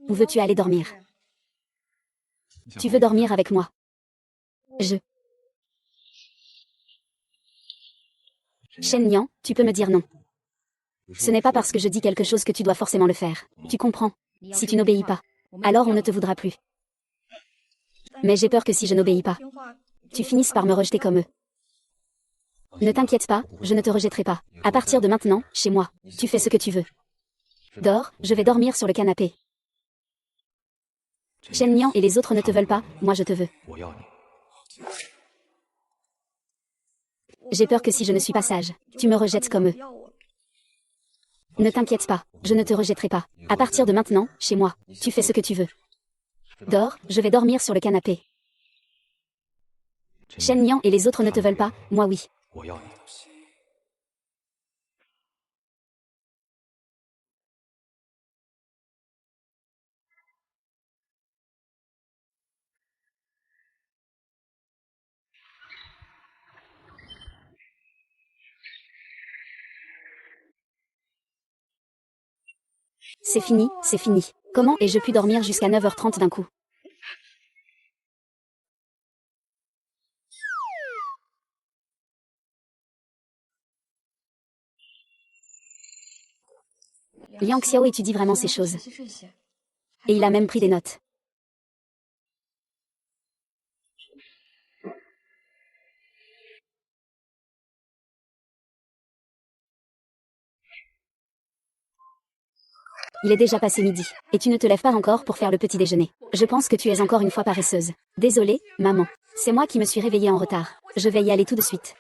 Où veux-tu aller dormir? Tu veux dormir avec moi? Shen Nian, tu peux me dire non. Ce n'est pas parce que je dis quelque chose que tu dois forcément le faire. Tu comprends? Si tu n'obéis pas, alors on ne te voudra plus. Mais j'ai peur que si je n'obéis pas, tu finisses par me rejeter comme eux. Ne t'inquiète pas, je ne te rejetterai pas. À partir de maintenant, chez moi, tu fais ce que tu veux. Dors, je vais dormir sur le canapé. Shen Niang et les autres ne te veulent pas, moi je te veux. J'ai peur que si je ne suis pas sage, tu me rejettes comme eux. Ne t'inquiète pas, je ne te rejetterai pas. À partir de maintenant, chez moi, tu fais ce que tu veux. Dors, je vais dormir sur le canapé. Shen Niang et les autres ne te veulent pas, moi oui. C'est fini, c'est fini. Comment ai-je pu dormir jusqu'à 9h30 d'un coup? Liang Xiao étudie vraiment ces choses. Et il a même pris des notes. Il est déjà passé midi, et tu ne te lèves pas encore pour faire le petit déjeuner. Je pense que tu es encore une fois paresseuse. Désolée, maman. C'est moi qui me suis réveillée en retard. Je vais y aller tout de suite.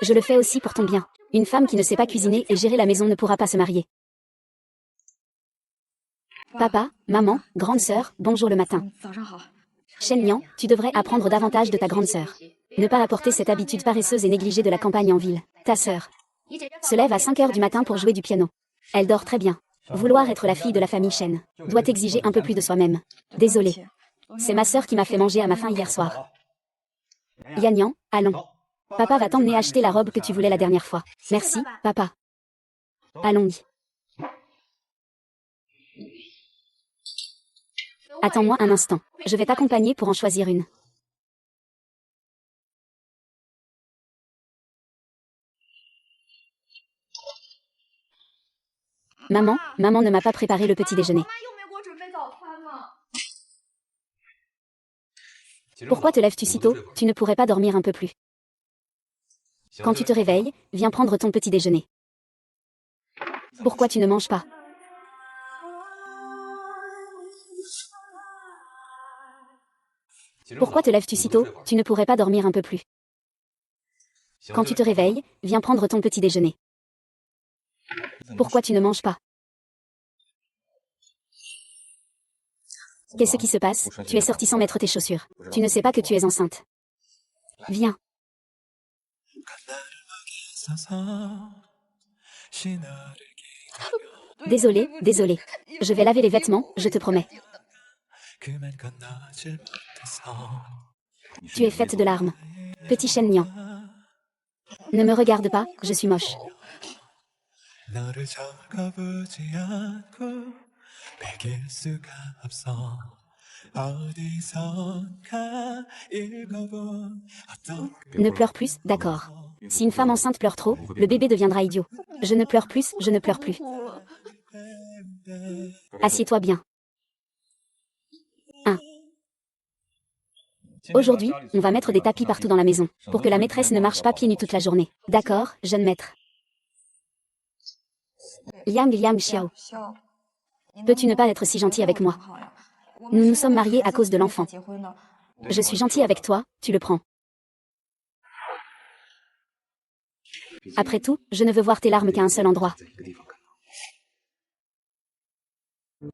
Je le fais aussi pour ton bien. Une femme qui ne sait pas cuisiner et gérer la maison ne pourra pas se marier. Papa, maman, grande sœur, bonjour le matin. Shen Niang, tu devrais apprendre davantage de ta grande sœur. Ne pas apporter cette habitude paresseuse et négligée de la campagne en ville. Ta sœur se lève à 5h du matin pour jouer du piano. Elle dort très bien. Vouloir être la fille de la famille Shen doit exiger un peu plus de soi-même. Désolée. C'est ma sœur qui m'a fait manger à ma faim hier soir. Yan Yan, allons. Papa va t'emmener acheter la robe que tu voulais la dernière fois. Merci, papa. Allons-y. Attends-moi un instant. Je vais t'accompagner pour en choisir une. Maman ne m'a pas préparé le petit déjeuner. Pourquoi te lèves-tu si tôt? Tu ne pourrais pas dormir un peu plus. Quand tu te réveilles, viens prendre ton petit déjeuner. Pourquoi tu ne manges pas? Pourquoi te lèves-tu si tôt? Tu ne pourrais pas dormir un peu plus. Quand tu te réveilles, viens prendre ton petit déjeuner. Pourquoi tu ne manges pas? Qu'est-ce qui se passe? Tu es sortie sans mettre tes chaussures. Tu ne sais pas que tu es enceinte. Viens. Désolée. Je vais laver les vêtements, je te promets. Tu es faite de larmes. Petit Shen Niang. Ne me regarde pas, je suis moche. Ne pleure plus, d'accord. Si une femme enceinte pleure trop, le bébé deviendra idiot. Je ne pleure plus, je ne pleure plus. Assieds-toi bien. 1. Aujourd'hui, on va mettre des tapis partout dans la maison, pour que la maîtresse ne marche pas pieds nus toute la journée. D'accord, jeune maître. Liang Xiao. Peux-tu ne pas être si gentil avec moi? Nous nous sommes mariés à cause de l'enfant. Je suis gentil avec toi, tu le prends. Après tout, je ne veux voir tes larmes qu'à un seul endroit.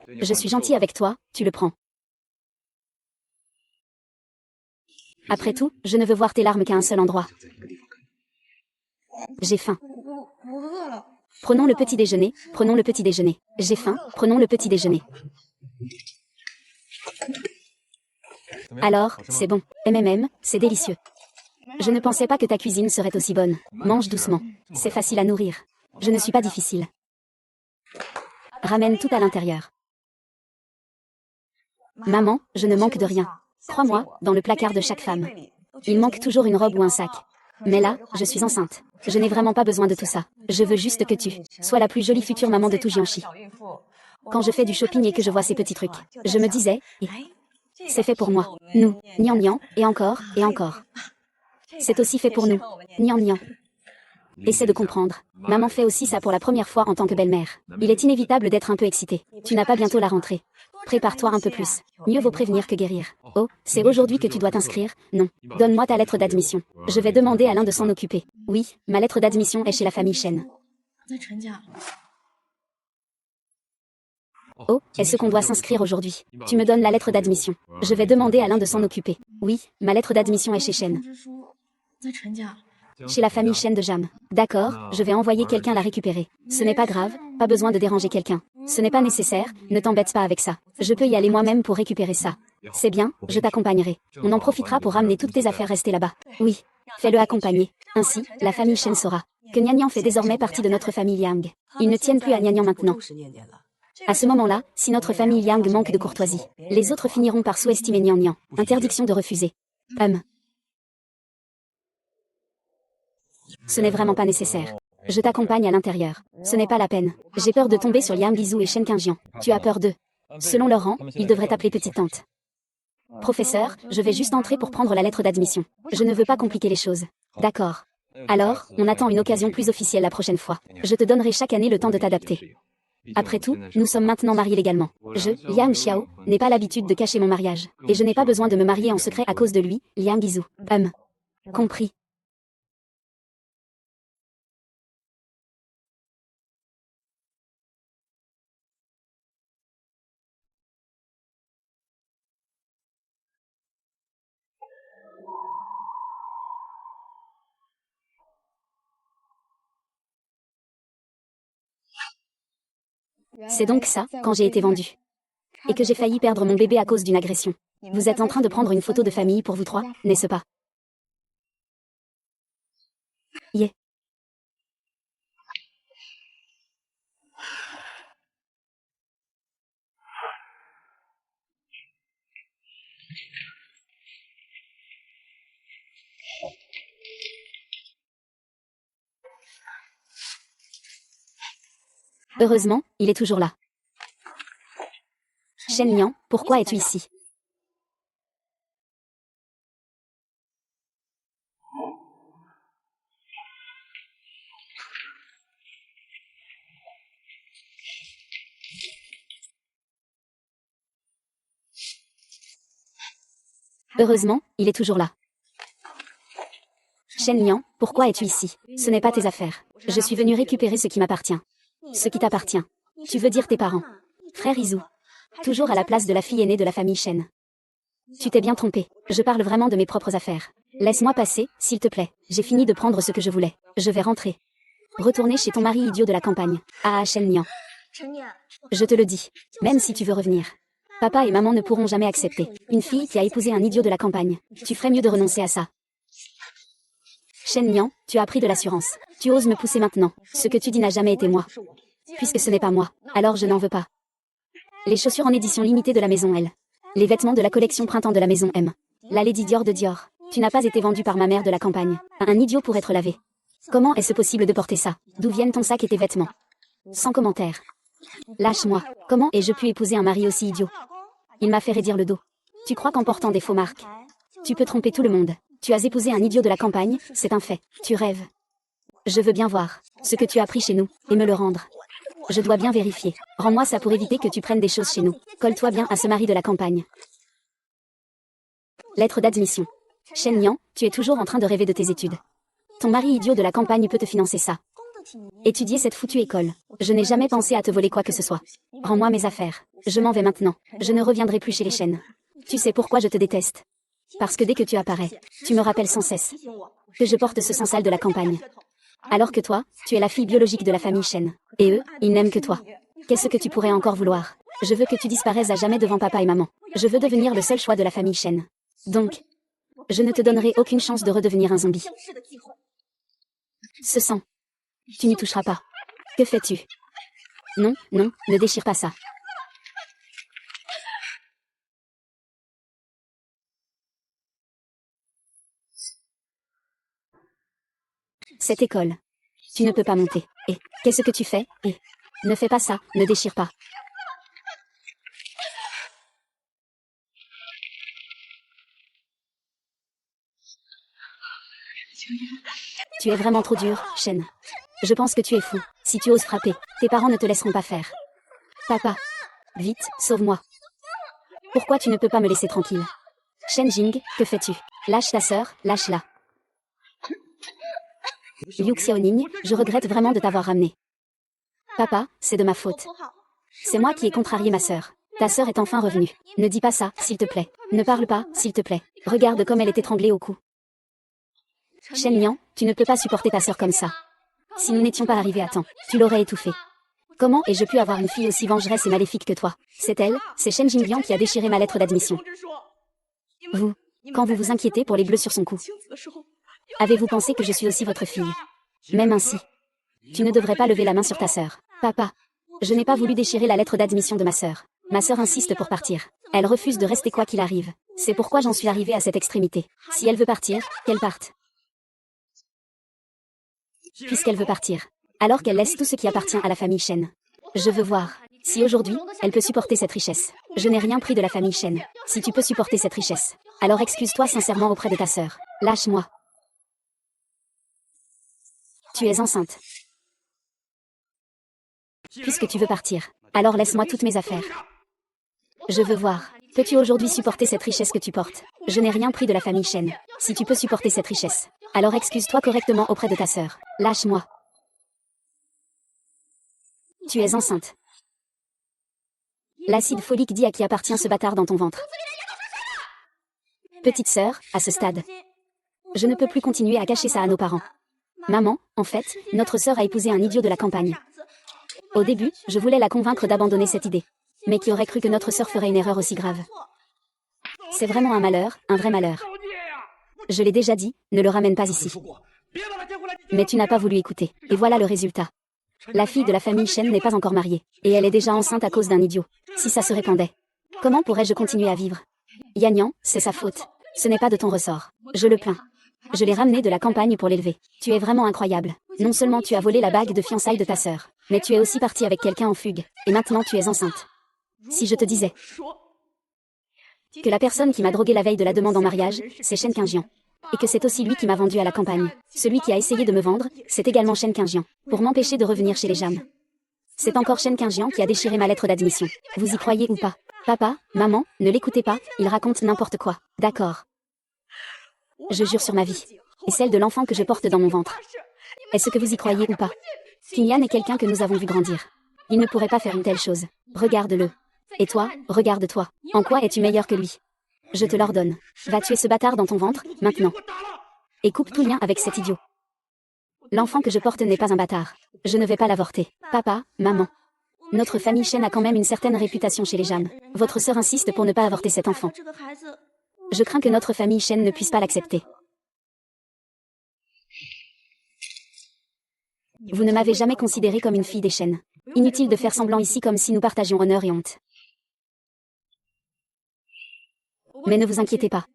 Je suis gentil avec toi, tu le prends. Après tout, je ne veux voir tes larmes qu'à un seul endroit. J'ai faim. Prenons le petit déjeuner, prenons le petit déjeuner. J'ai faim, prenons le petit déjeuner. Alors, c'est bon. C'est délicieux. Je ne pensais pas que ta cuisine serait aussi bonne. Mange doucement. C'est facile à nourrir. Je ne suis pas difficile. Ramène tout à l'intérieur. Maman, je ne manque de rien. Crois-moi, dans le placard de chaque femme. Il manque toujours une robe ou un sac. Mais là, je suis enceinte. Je n'ai vraiment pas besoin de tout ça. Je veux juste que tu sois la plus jolie future maman de tout Jiangxi. Quand je fais du shopping et que je vois ces petits trucs, je me disais, c'est fait pour moi. Nous, Niang Niang, et encore, et encore. C'est aussi fait pour nous. Nian nian. Essaie de comprendre. Maman fait aussi ça pour la première fois en tant que belle-mère. Il est inévitable d'être un peu excité. Tu n'as pas bientôt la rentrée. Prépare-toi un peu plus. Mieux vaut prévenir que guérir. Oh, c'est aujourd'hui que tu dois t'inscrire? Non. Donne-moi ta lettre d'admission. Je vais demander à l'un de s'en occuper. Oui, ma lettre d'admission est chez la famille Chen. Oh, est-ce qu'on doit s'inscrire aujourd'hui? Tu me donnes la lettre d'admission. Je vais demander à l'un de s'en occuper. Oui, ma lettre d'admission est chez Chen. Chez la famille Chen de Jam. D'accord, je vais envoyer quelqu'un la récupérer. Ce n'est pas grave, pas besoin de déranger quelqu'un. Ce n'est pas nécessaire, ne t'embête pas avec ça. Je peux y aller moi-même pour récupérer ça. C'est bien, je t'accompagnerai. On en profitera pour ramener toutes tes affaires restées là-bas. Oui, fais-le accompagner. Ainsi, la famille Chen saura que Nian fait désormais partie de notre famille Yang. Ils ne tiennent plus à Nian maintenant. À ce moment-là, si notre famille Yang manque de courtoisie, les autres finiront par sous-estimer Nian. Interdiction de refuser. Ce n'est vraiment pas nécessaire. Je t'accompagne à l'intérieur. Ce n'est pas la peine. J'ai peur de tomber sur Liang Guizhou et Shen Qingjian. Tu as peur d'eux. Selon leur rang, ils devraient t'appeler petite tante. Professeur, je vais juste entrer pour prendre la lettre d'admission. Je ne veux pas compliquer les choses. D'accord. Alors, on attend une occasion plus officielle la prochaine fois. Je te donnerai chaque année le temps de t'adapter. Après tout, nous sommes maintenant mariés légalement. Je, Liang Xiao, n'ai pas l'habitude de cacher mon mariage. Et je n'ai pas besoin de me marier en secret à cause de lui, Liang Guizhou. Compris. C'est donc ça, quand j'ai été vendue. Et que j'ai failli perdre mon bébé à cause d'une agression. Vous êtes en train de prendre une photo de famille pour vous trois, n'est-ce pas? Yeah. Heureusement, il est toujours là. Shen Liang, pourquoi es-tu ici? Heureusement, il est toujours là. Shen Liang, pourquoi es-tu ici? Ce n'est pas tes affaires. Je suis venu récupérer ce qui m'appartient. Ce qui t'appartient. Tu veux dire tes parents. Frère Izu. Toujours à la place de la fille aînée de la famille Shen. Tu t'es bien trompé. Je parle vraiment de mes propres affaires. Laisse-moi passer, s'il te plaît. J'ai fini de prendre ce que je voulais. Je vais rentrer. Retourner chez ton mari idiot de la campagne. Ah, Shen Liang. Je te le dis. Même si tu veux revenir. Papa et maman ne pourront jamais accepter. Une fille qui a épousé un idiot de la campagne. Tu ferais mieux de renoncer à ça. Shen Liang, tu as pris de l'assurance. Tu oses me pousser maintenant. Ce que tu dis n'a jamais été moi. Puisque ce n'est pas moi, alors je n'en veux pas. Les chaussures en édition limitée de la maison L. Les vêtements de la collection printemps de la maison M. La Lady Dior de Dior. Tu n'as pas été vendue par ma mère de la campagne à un idiot pour être lavé. Comment est-ce possible de porter ça? D'où viennent ton sac et tes vêtements? Sans commentaire. Lâche-moi. Comment ai-je pu épouser un mari aussi idiot? Il m'a fait raidir le dos. Tu crois qu'en portant des faux marques, tu peux tromper tout le monde? Tu as épousé un idiot de la campagne, c'est un fait. Tu rêves. Je veux bien voir ce que tu as pris chez nous, et me le rendre. Je dois bien vérifier. Rends-moi ça pour éviter que tu prennes des choses chez nous. Colle-toi bien à ce mari de la campagne. Lettre d'admission. Shen Liang, tu es toujours en train de rêver de tes études. Ton mari idiot de la campagne peut te financer ça. Étudier cette foutue école. Je n'ai jamais pensé à te voler quoi que ce soit. Rends-moi mes affaires. Je m'en vais maintenant. Je ne reviendrai plus chez les Shen. Tu sais pourquoi je te déteste? Parce que dès que tu apparais, tu me rappelles sans cesse que je porte ce sang sale de la campagne. Alors que toi, tu es la fille biologique de la famille Shen. Et eux, ils n'aiment que toi. Qu'est-ce que tu pourrais encore vouloir? Je veux que tu disparaisses à jamais devant papa et maman. Je veux devenir le seul choix de la famille Shen. Donc, je ne te donnerai aucune chance de redevenir un zombie. Ce sang. Tu n'y toucheras pas. Que fais-tu? Non, non, ne déchire pas ça. Cette école. Tu ne peux pas monter. Et, qu'est-ce que tu fais? Et, ne fais pas ça, ne déchire pas. Tu es vraiment trop dur, Shen. Je pense que tu es fou. Si tu oses frapper, tes parents ne te laisseront pas faire. Papa. Vite, sauve-moi. Pourquoi tu ne peux pas me laisser tranquille? Shen Jing, que fais-tu? Lâche ta sœur, lâche-la. Liu Xiaoning, je regrette vraiment de t'avoir ramené. Papa, c'est de ma faute. C'est moi qui ai contrarié ma sœur. Ta sœur est enfin revenue. Ne dis pas ça, s'il te plaît. Ne parle pas, s'il te plaît. Regarde comme elle est étranglée au cou. Shen Nian, tu ne peux pas supporter ta sœur comme ça. Si nous n'étions pas arrivés à temps, tu l'aurais étouffée. Comment ai-je pu avoir une fille aussi vengeresse et maléfique que toi? C'est elle, c'est Shen Jingliang qui a déchiré ma lettre d'admission. Vous, quand vous vous inquiétez pour les bleus sur son cou, avez-vous pensé que je suis aussi votre fille? Même ainsi, tu ne devrais pas lever la main sur ta sœur. Papa, je n'ai pas voulu déchirer la lettre d'admission de ma sœur. Ma sœur insiste pour partir. Elle refuse de rester quoi qu'il arrive. C'est pourquoi j'en suis arrivée à cette extrémité. Si elle veut partir, qu'elle parte. Puisqu'elle veut partir, alors qu'elle laisse tout ce qui appartient à la famille Shen. Je veux voir si aujourd'hui, elle peut supporter cette richesse. Je n'ai rien pris de la famille Shen. Si tu peux supporter cette richesse, alors excuse-toi sincèrement auprès de ta sœur. Lâche-moi. Tu es enceinte. Puisque tu veux partir, alors laisse-moi toutes mes affaires. Je veux voir. Peux-tu aujourd'hui supporter cette richesse que tu portes? Je n'ai rien pris de la famille Shen. Si tu peux supporter cette richesse, alors excuse-toi correctement auprès de ta sœur. Lâche-moi. Tu es enceinte. L'acide folique dit à qui appartient ce bâtard dans ton ventre. Petite sœur, à ce stade, je ne peux plus continuer à cacher ça à nos parents. Maman, en fait, notre sœur a épousé un idiot de la campagne. Au début, je voulais la convaincre d'abandonner cette idée. Mais qui aurait cru que notre sœur ferait une erreur aussi grave? C'est vraiment un malheur, un vrai malheur. Je l'ai déjà dit, ne le ramène pas ici. Mais tu n'as pas voulu écouter, et voilà le résultat. La fille de la famille Shen n'est pas encore mariée, et elle est déjà enceinte à cause d'un idiot. Si ça se répandait, comment pourrais-je continuer à vivre? Yannian, c'est sa faute. Ce n'est pas de ton ressort. Je le plains. Je l'ai ramené de la campagne pour l'élever. Tu es vraiment incroyable. Non seulement tu as volé la bague de fiançailles de ta sœur, mais tu es aussi parti avec quelqu'un en fugue, et maintenant tu es enceinte. Si je te disais que la personne qui m'a drogué la veille de la demande en mariage, c'est Shen Qingjian. Et que c'est aussi lui qui m'a vendu à la campagne. Celui qui a essayé de me vendre, c'est également Shen Qingjian, pour m'empêcher de revenir chez les Jam. C'est encore Shen Qingjian qui a déchiré ma lettre d'admission. Vous y croyez ou pas? Papa, maman, ne l'écoutez pas, il raconte n'importe quoi. D'accord. Je jure sur ma vie. Et celle de l'enfant que je porte dans mon ventre. Est-ce que vous y croyez ou pas? Qingyan est quelqu'un que nous avons vu grandir. Il ne pourrait pas faire une telle chose. Regarde-le. Et toi, regarde-toi. En quoi es-tu meilleur que lui? Je te l'ordonne. Va tuer ce bâtard dans ton ventre, maintenant. Et coupe tout lien avec cet idiot. L'enfant que je porte n'est pas un bâtard. Je ne vais pas l'avorter. Papa, maman. Notre famille Shen a quand même une certaine réputation chez les Jam. Votre sœur insiste pour ne pas avorter cet enfant. Je crains que notre famille Shen ne puisse pas l'accepter. Vous ne m'avez jamais considérée comme une fille des Shen. Inutile de faire semblant ici comme si nous partagions honneur et honte. Mais ne vous inquiétez pas.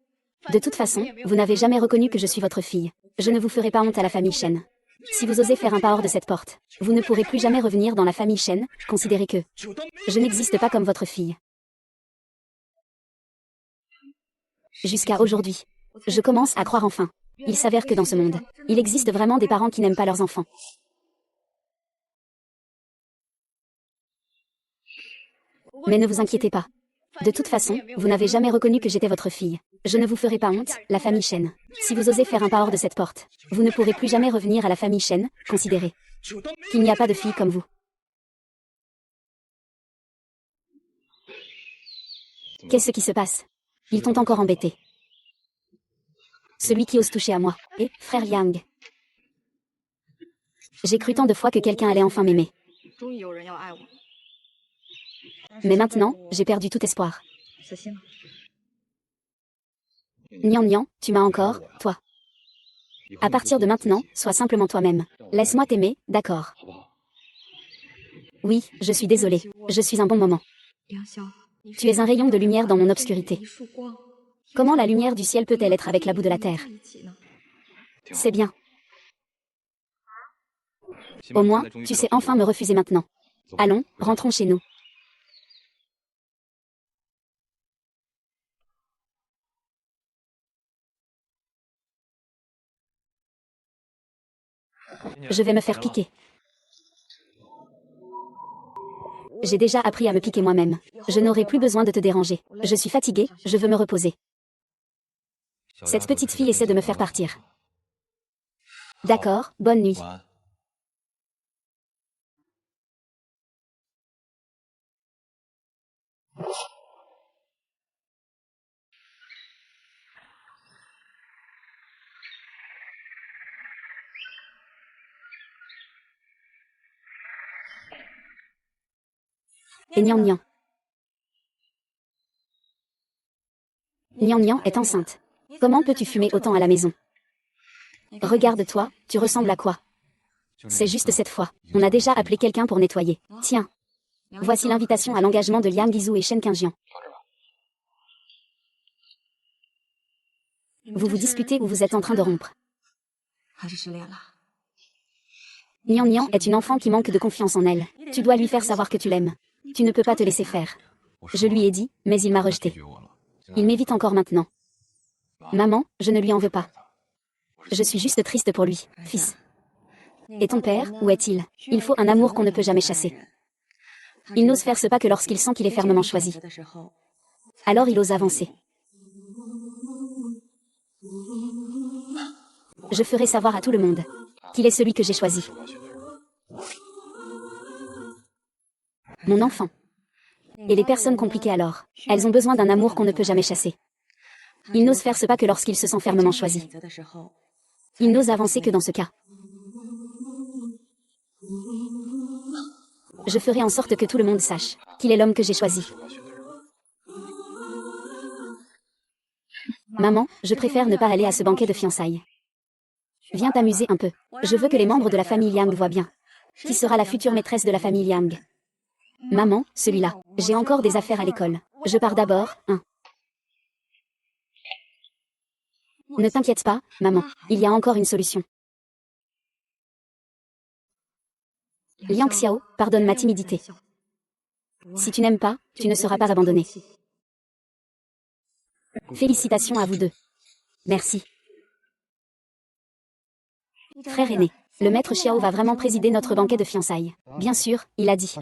De toute façon, vous n'avez jamais reconnu que je suis votre fille. Je ne vous ferai pas honte à la famille Shen. Si vous osez faire un pas hors de cette porte, vous ne pourrez plus jamais revenir dans la famille Shen, considérez que je n'existe pas comme votre fille. Jusqu'à aujourd'hui, je commence à croire enfin. Il s'avère que dans ce monde, il existe vraiment des parents qui n'aiment pas leurs enfants. Mais ne vous inquiétez pas. De toute façon, vous n'avez jamais reconnu que j'étais votre fille. Je ne vous ferai pas honte, la famille Shen. Si vous osez faire un pas hors de cette porte, vous ne pourrez plus jamais revenir à la famille Shen, considérez qu'il n'y a pas de fille comme vous. Qu'est-ce qui se passe? Ils t'ont encore embêté. Celui qui ose toucher à moi. Et, frère Yang. J'ai cru tant de fois que quelqu'un allait enfin m'aimer. Mais maintenant, j'ai perdu tout espoir. Nian Nian, tu m'as encore, toi. À partir de maintenant, sois simplement toi-même. Laisse-moi t'aimer, d'accord? Oui, je suis désolée. Je suis un bon moment. Tu es un rayon de lumière dans mon obscurité. Comment la lumière du ciel peut-elle être avec la boue de la terre? C'est bien. Au moins, tu sais enfin me refuser maintenant. Allons, rentrons chez nous. Je vais me faire piquer. J'ai déjà appris à me piquer moi-même. Je n'aurai plus besoin de te déranger. Je suis fatiguée, je veux me reposer. Cette petite fille essaie de me faire partir. D'accord, bonne nuit. Et Nian Nian. Nian Nian est enceinte. Comment peux-tu fumer autant à la maison? Regarde-toi, tu ressembles à quoi? C'est juste cette fois. On a déjà appelé quelqu'un pour nettoyer. Tiens. Voici l'invitation à l'engagement de Liang Guizhou et Shen Qingjian. Vous vous disputez ou vous êtes en train de rompre? Nian Nian est une enfant qui manque de confiance en elle. Tu dois lui faire savoir que tu l'aimes. Tu ne peux pas te laisser faire. Je lui ai dit, mais il m'a rejeté. Il m'évite encore maintenant. Maman, je ne lui en veux pas. Je suis juste triste pour lui, fils. Et ton père, où est-il? Il faut un amour qu'on ne peut jamais chasser. Il n'ose faire ce pas que lorsqu'il sent qu'il est fermement choisi. Alors il ose avancer. Je ferai savoir à tout le monde qu'il est celui que j'ai choisi. Mon enfant. Et les personnes compliquées alors, elles ont besoin d'un amour qu'on ne peut jamais chasser. Il n'ose faire ce pas que lorsqu'il se sent fermement choisi. Il n'ose avancer que dans ce cas. Je ferai en sorte que tout le monde sache qu'il est l'homme que j'ai choisi. Maman, je préfère ne pas aller à ce banquet de fiançailles. Viens t'amuser un peu. Je veux que les membres de la famille Liang voient bien. Qui sera la future maîtresse de la famille Liang? Maman, celui-là. J'ai encore des affaires à l'école. Je pars d'abord, hein. Ne t'inquiète pas, maman. Il y a encore une solution. Liang Xiao, pardonne ma timidité. Si tu n'aimes pas, tu ne seras pas abandonné. Félicitations à vous deux. Merci. Frère aîné, le maître Xiao va vraiment présider notre banquet de fiançailles. Bien sûr, il a dit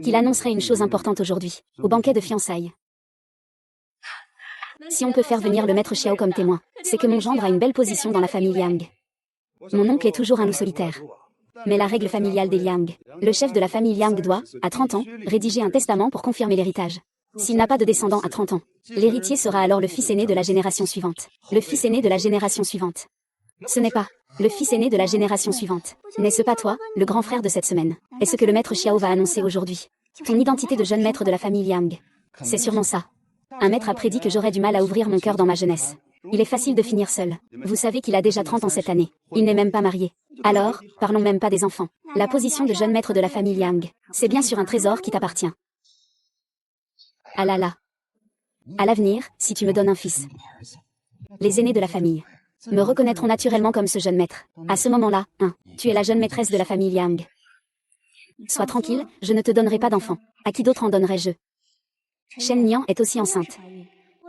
qu'il annoncerait une chose importante aujourd'hui, au banquet de fiançailles. Si on peut faire venir le maître Xiao comme témoin, c'est que mon gendre a une belle position dans la famille Liang. Mon oncle est toujours un loup solitaire. Mais la règle familiale des Liang, le chef de la famille Liang doit, à 30 ans, rédiger un testament pour confirmer l'héritage. S'il n'a pas de descendant à 30 ans, l'héritier sera alors le fils aîné de la génération suivante. Le fils aîné de la génération suivante. Ce n'est pas le fils aîné de la génération suivante. N'est-ce pas toi, le grand frère de cette semaine? Et ce que le maître Xiao va annoncer aujourd'hui? Ton identité de jeune maître de la famille Liang. C'est sûrement ça. Un maître a prédit que j'aurais du mal à ouvrir mon cœur dans ma jeunesse. Il est facile de finir seul. Vous savez qu'il a déjà 30 ans cette année. Il n'est même pas marié. Alors, parlons même pas des enfants. La position de jeune maître de la famille Liang, c'est bien sûr un trésor qui t'appartient. Ah là là. À l'avenir, si tu me donnes un fils, les aînés de la famille me reconnaîtront naturellement comme ce jeune maître. À ce moment-là, tu es la jeune maîtresse de la famille Liang. Sois tranquille, je ne te donnerai pas d'enfant. À qui d'autre en donnerai-je? Shen Nian est aussi enceinte.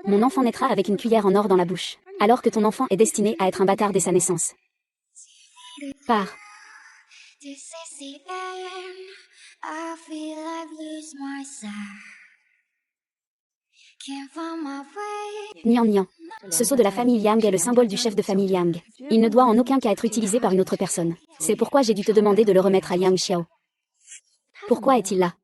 Mon enfant naîtra avec une cuillère en or dans la bouche, alors que ton enfant est destiné à être un bâtard dès sa naissance. Pars. Nian Nian. Ce sceau de la famille Liang est le symbole du chef de famille Liang. Il ne doit en aucun cas être utilisé par une autre personne. C'est pourquoi j'ai dû te demander de le remettre à Liang Xiao. Pourquoi est-il là?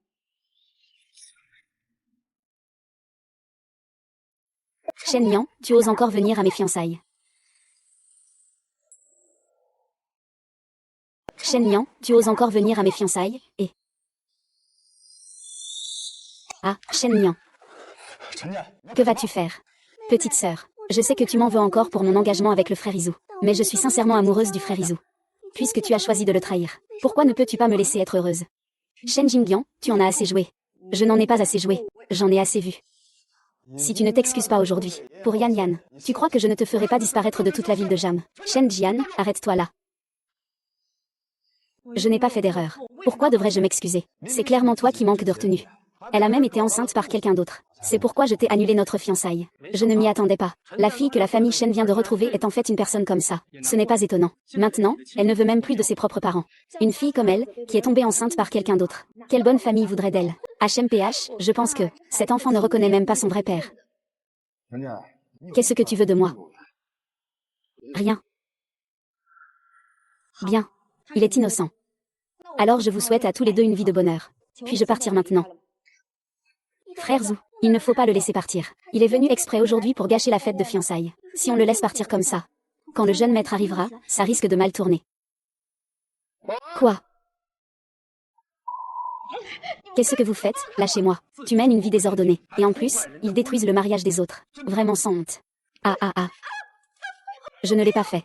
Shen Nian, tu oses encore venir à mes fiançailles. Shen Nian, tu oses encore venir à mes fiançailles, et... Ah, Shen Nian. Que vas-tu faire? Petite sœur, je sais que tu m'en veux encore pour mon engagement avec le frère Izu, mais je suis sincèrement amoureuse du frère Izu. Puisque tu as choisi de le trahir, pourquoi ne peux-tu pas me laisser être heureuse? Shen Jingbian, tu en as assez joué. Je n'en ai pas assez joué, j'en ai assez vu. Si tu ne t'excuses pas aujourd'hui, pour Yan Yan, tu crois que je ne te ferai pas disparaître de toute la ville de Jam? Shen Jian, arrête-toi là. Je n'ai pas fait d'erreur. Pourquoi devrais-je m'excuser? C'est clairement toi qui manques de retenue. Elle a même été enceinte par quelqu'un d'autre. C'est pourquoi je t'ai annulé notre fiançailles. Je ne m'y attendais pas. La fille que la famille Shen vient de retrouver est en fait une personne comme ça. Ce n'est pas étonnant. Maintenant, elle ne veut même plus de ses propres parents. Une fille comme elle, qui est tombée enceinte par quelqu'un d'autre. Quelle bonne famille voudrait d'elle? HMPH, je pense que cet enfant ne reconnaît même pas son vrai père. Qu'est-ce que tu veux de moi? Rien. Bien. Il est innocent. Alors je vous souhaite à tous les deux une vie de bonheur. Puis-je partir maintenant? Frère Zhou, il ne faut pas le laisser partir. Il est venu exprès aujourd'hui pour gâcher la fête de fiançailles. Si on le laisse partir comme ça, quand le jeune maître arrivera, ça risque de mal tourner. Quoi? Qu'est-ce que vous faites? Lâchez-moi. Tu mènes une vie désordonnée. Et en plus, ils détruisent le mariage des autres. Vraiment sans honte. Ah ah ah. Je ne l'ai pas fait.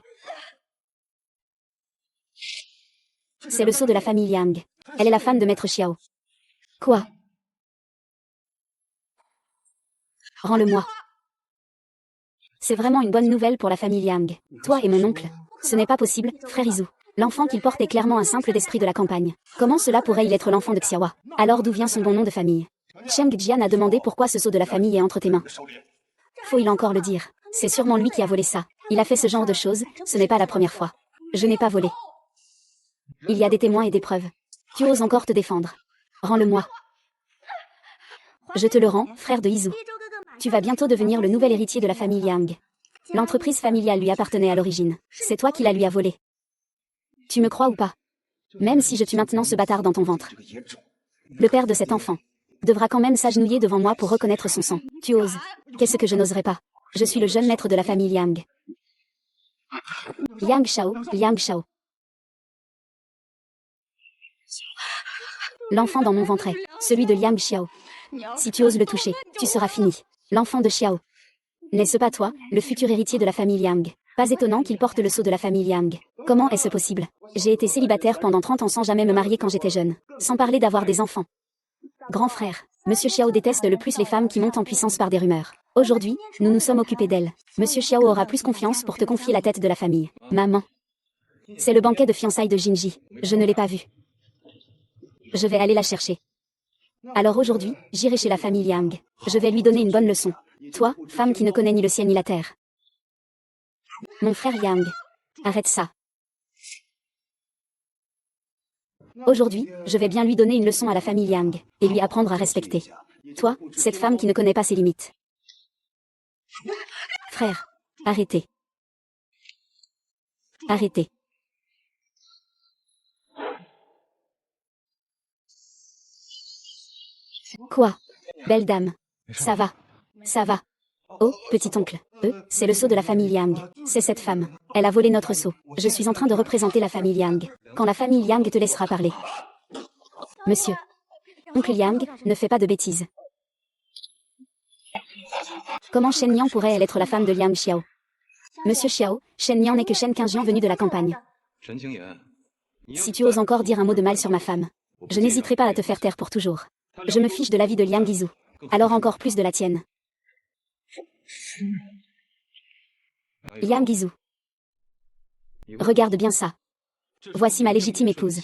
C'est le sceau de la famille Liang. Elle est la femme de Maître Xiao. Quoi? Rends-le-moi. C'est vraiment une bonne nouvelle pour la famille Liang. Toi et mon oncle. Ce n'est pas possible, frère Izu. L'enfant qu'il porte est clairement un simple d'esprit de la campagne. Comment cela pourrait-il être l'enfant de Xiaohua? Alors d'où vient son bon nom de famille? Cheng Jian a demandé pourquoi ce sceau de la famille est entre tes mains. Faut-il encore le dire? C'est sûrement lui qui a volé ça. Il a fait ce genre de choses, ce n'est pas la première fois. Je n'ai pas volé. Il y a des témoins et des preuves. Tu oses encore te défendre. Rends-le-moi. Je te le rends, frère de Izu. Tu vas bientôt devenir le nouvel héritier de la famille Yang. L'entreprise familiale lui appartenait à l'origine. C'est toi qui la lui as volée. Tu me crois ou pas? Même si je tue maintenant ce bâtard dans ton ventre. Le père de cet enfant devra quand même s'agenouiller devant moi pour reconnaître son sang. Tu oses. Qu'est-ce que je n'oserais pas? Je suis le jeune maître de la famille Liang. Liang Shao, Liang Shao. L'enfant dans mon ventre est celui de Liang Xiao. Si tu oses le toucher, tu seras fini. L'enfant de Xiao. N'est-ce pas toi, le futur héritier de la famille Liang? Pas étonnant qu'il porte le sceau de la famille Liang. Comment est-ce possible? J'ai été célibataire pendant 30 ans sans jamais me marier quand j'étais jeune. Sans parler d'avoir des enfants. Grand frère, Monsieur Xiao déteste le plus les femmes qui montent en puissance par des rumeurs. Aujourd'hui, nous nous sommes occupés d'elle. Monsieur Xiao aura plus confiance pour te confier la tête de la famille. Maman. C'est le banquet de fiançailles de Jinji. Je ne l'ai pas vu. Je vais aller la chercher. Alors aujourd'hui, j'irai chez la famille Liang. Je vais lui donner une bonne leçon. Toi, femme qui ne connaît ni le ciel ni la terre. Mon frère Liang. Arrête ça. Aujourd'hui, je vais bien lui donner une leçon à la famille Liang, et lui apprendre à respecter. Toi, cette femme qui ne connaît pas ses limites. Frère, arrêtez. Arrêtez. Quoi? Belle dame. Ça va. Ça va. Oh, petit oncle. C'est le sceau de la famille Liang. C'est cette femme. Elle a volé notre sceau. Je suis en train de représenter la famille Liang. Quand la famille Liang te laissera parler. Monsieur. Oncle Liang, ne fais pas de bêtises. Comment Shen Niang pourrait-elle être la femme de Liang Xiao? Monsieur Xiao, Shen Niang n'est que Shen Qingjian venu de la campagne. Si tu oses encore dire un mot de mal sur ma femme, je n'hésiterai pas à te faire taire pour toujours. Je me fiche de la vie de Liang Guizhou. Alors encore plus de la tienne. Liang Guizhou. Regarde bien ça. Voici ma légitime épouse.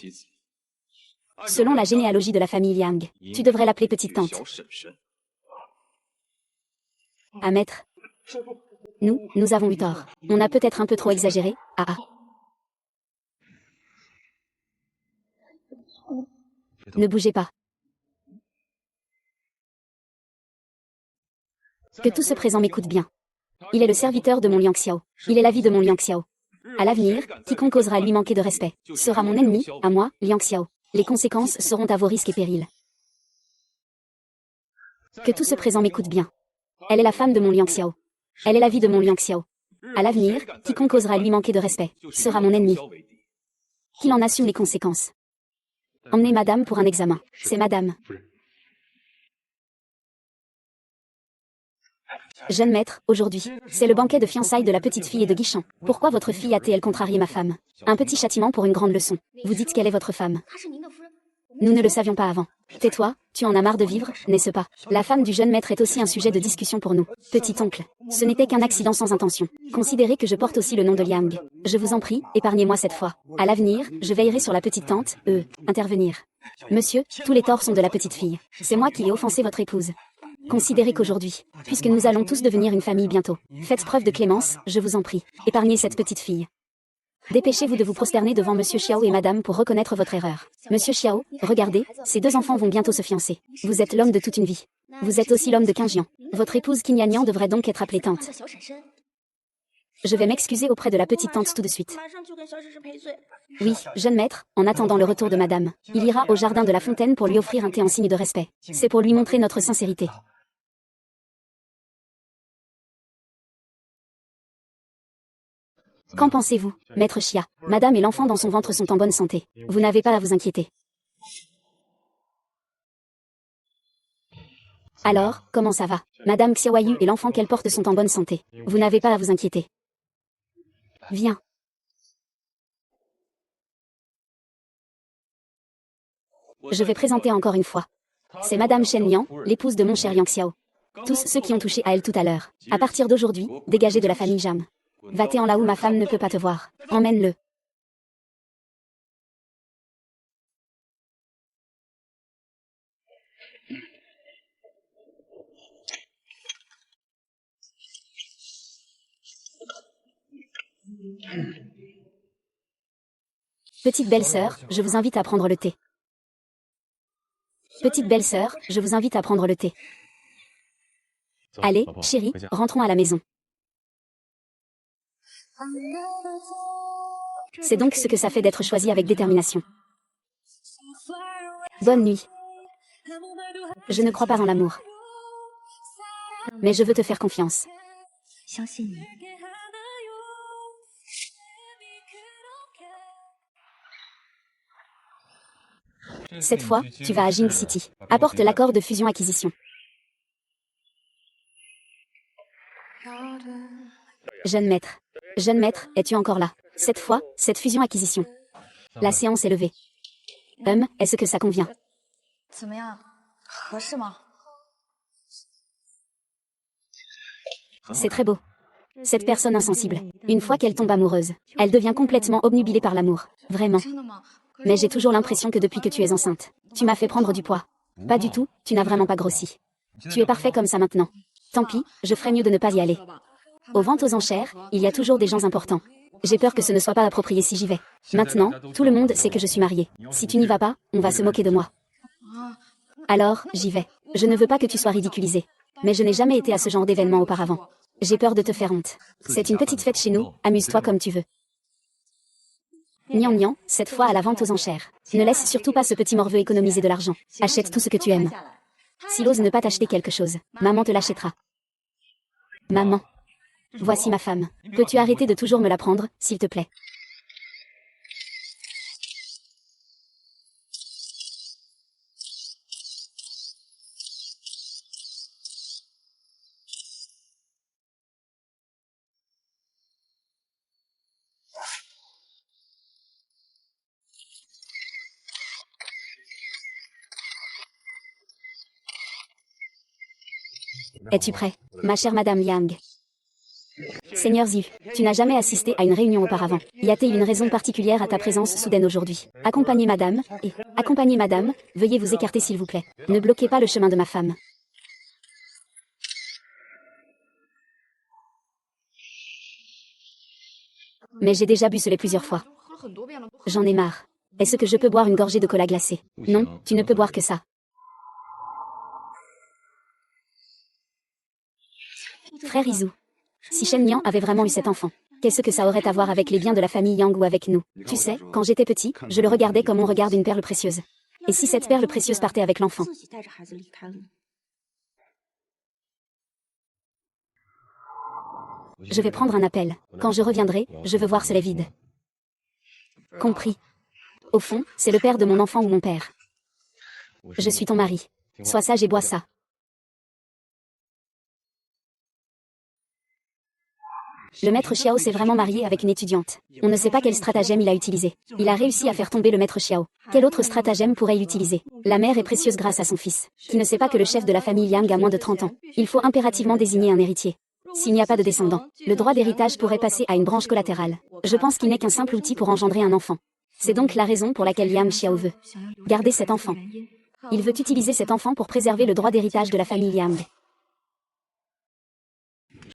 Selon la généalogie de la famille Liang, tu devrais l'appeler petite tante. À maître. Nous avons eu tort. On a peut-être un peu trop exagéré. Ah ah. Ne bougez pas. Que tout ce présent m'écoute bien. Il est le serviteur de mon Liang Xiao. Il est la vie de mon Liang Xiao. À l'avenir, quiconque osera lui manquer de respect sera mon ennemi, à moi, Liang Xiao. Les conséquences seront à vos risques et périls. Que tout ce présent m'écoute bien. Elle est la femme de mon Liang Xiao. Elle est la vie de mon Liang Xiao. À l'avenir, quiconque osera lui manquer de respect sera mon ennemi. Qu'il en assume les conséquences. Emmenez madame pour un examen. C'est madame. Jeune maître, aujourd'hui, c'est le banquet de fiançailles de la petite fille et de Guichen. Pourquoi votre fille a-t-elle contrarié ma femme? Un petit châtiment pour une grande leçon. Vous dites qu'elle est votre femme. Nous ne le savions pas avant. Tais-toi, tu en as marre de vivre, n'est-ce pas? La femme du jeune maître est aussi un sujet de discussion pour nous. Petit oncle, ce n'était qu'un accident sans intention. Considérez que je porte aussi le nom de Liang. Je vous en prie, épargnez-moi cette fois. À l'avenir, je veillerai sur la petite tante, intervenir. Monsieur, tous les torts sont de la petite fille. C'est moi qui ai offensé votre épouse. Considérez qu'aujourd'hui, puisque nous allons tous devenir une famille bientôt, faites preuve de clémence, je vous en prie. Épargnez cette petite fille. Dépêchez-vous de vous prosterner devant Monsieur Xiao et Madame pour reconnaître votre erreur. Monsieur Xiao, regardez, ces deux enfants vont bientôt se fiancer. Vous êtes l'homme de toute une vie. Vous êtes aussi l'homme de Qingjian. Votre épouse Qinyanyan devrait donc être appelée tante. Je vais m'excuser auprès de la petite tante tout de suite. Oui, jeune maître, en attendant le retour de Madame, il ira au jardin de la fontaine pour lui offrir un thé en signe de respect. C'est pour lui montrer notre sincérité. Qu'en pensez-vous, maître Xia? Madame et l'enfant dans son ventre sont en bonne santé. Vous n'avez pas à vous inquiéter. Alors, comment ça va? Madame Xiaoyu et l'enfant qu'elle porte sont en bonne santé. Vous n'avez pas à vous inquiéter. Viens. Je vais présenter encore une fois. C'est Madame Shen Liang, l'épouse de mon cher Yang Xiao. Tous ceux qui ont touché à elle tout à l'heure. À partir d'aujourd'hui, dégagez de la famille Jam. Va-t'en là où ma femme ne peut pas te voir. Emmène-le. Petite belle-sœur, je vous invite à prendre le thé. Petite belle-sœur, je vous invite à prendre le thé. Allez, chérie, rentrons à la maison. C'est donc ce que ça fait d'être choisi avec détermination. Bonne nuit. Je ne crois pas en l'amour. Mais je veux te faire confiance. Cette fois, tu vas à Jing City. Apporte l'accord de fusion-acquisition. Jeune maître, es-tu encore là? Cette fois, cette fusion-acquisition. La séance est levée. Est-ce que ça convient? C'est très beau. Cette personne insensible, une fois qu'elle tombe amoureuse, elle devient complètement obnubilée par l'amour. Vraiment. Mais j'ai toujours l'impression que depuis que tu es enceinte, tu m'as fait prendre du poids. Pas du tout, tu n'as vraiment pas grossi. Tu es parfait comme ça maintenant. Tant pis, je ferais mieux de ne pas y aller. Aux ventes aux enchères, il y a toujours des gens importants. J'ai peur que ce ne soit pas approprié si j'y vais. Maintenant, tout le monde sait que je suis mariée. Si tu n'y vas pas, on va se moquer de moi. Alors, j'y vais. Je ne veux pas que tu sois ridiculisée. Mais je n'ai jamais été à ce genre d'événement auparavant. J'ai peur de te faire honte. C'est une petite fête chez nous, amuse-toi comme tu veux. Nian Nian, cette fois à la vente aux enchères. Ne laisse surtout pas ce petit morveux économiser de l'argent. Achète tout ce que tu aimes. S'il ose ne pas t'acheter quelque chose, maman te l'achètera. Maman. Voici ma femme. Peux-tu arrêter de toujours me la prendre, s'il te plaît? Es-tu prêt, ma chère Madame Liang? Seigneur Ziu, tu n'as jamais assisté à une réunion auparavant. Y a-t-il une raison particulière à ta présence soudaine aujourd'hui? Accompagnez Madame, veuillez vous écarter s'il vous plaît. Ne bloquez pas le chemin de ma femme. Mais j'ai déjà bu cela plusieurs fois. J'en ai marre. Est-ce que je peux boire une gorgée de cola glacé? Non, tu ne peux boire que ça. Frère Izu. Si Shen Yang avait vraiment eu cet enfant, qu'est-ce que ça aurait à voir avec les biens de la famille Yang ou avec nous? Tu sais, quand j'étais petit, je le regardais comme on regarde une perle précieuse. Et si cette perle précieuse partait avec l'enfant? Je vais prendre un appel. Quand je reviendrai, je veux voir cela vide. Compris. Au fond, c'est le père de mon enfant ou mon père. Je suis ton mari. Sois sage et bois ça. Le maître Xiao s'est vraiment marié avec une étudiante. On ne sait pas quel stratagème il a utilisé. Il a réussi à faire tomber le maître Xiao. Quel autre stratagème pourrait-il utiliser? La mère est précieuse grâce à son fils, qui ne sait pas que le chef de la famille Yang a moins de 30 ans. Il faut impérativement désigner un héritier. S'il n'y a pas de descendant, le droit d'héritage pourrait passer à une branche collatérale. Je pense qu'il n'est qu'un simple outil pour engendrer un enfant. C'est donc la raison pour laquelle Liang Xiao veut garder cet enfant. Il veut utiliser cet enfant pour préserver le droit d'héritage de la famille Liang.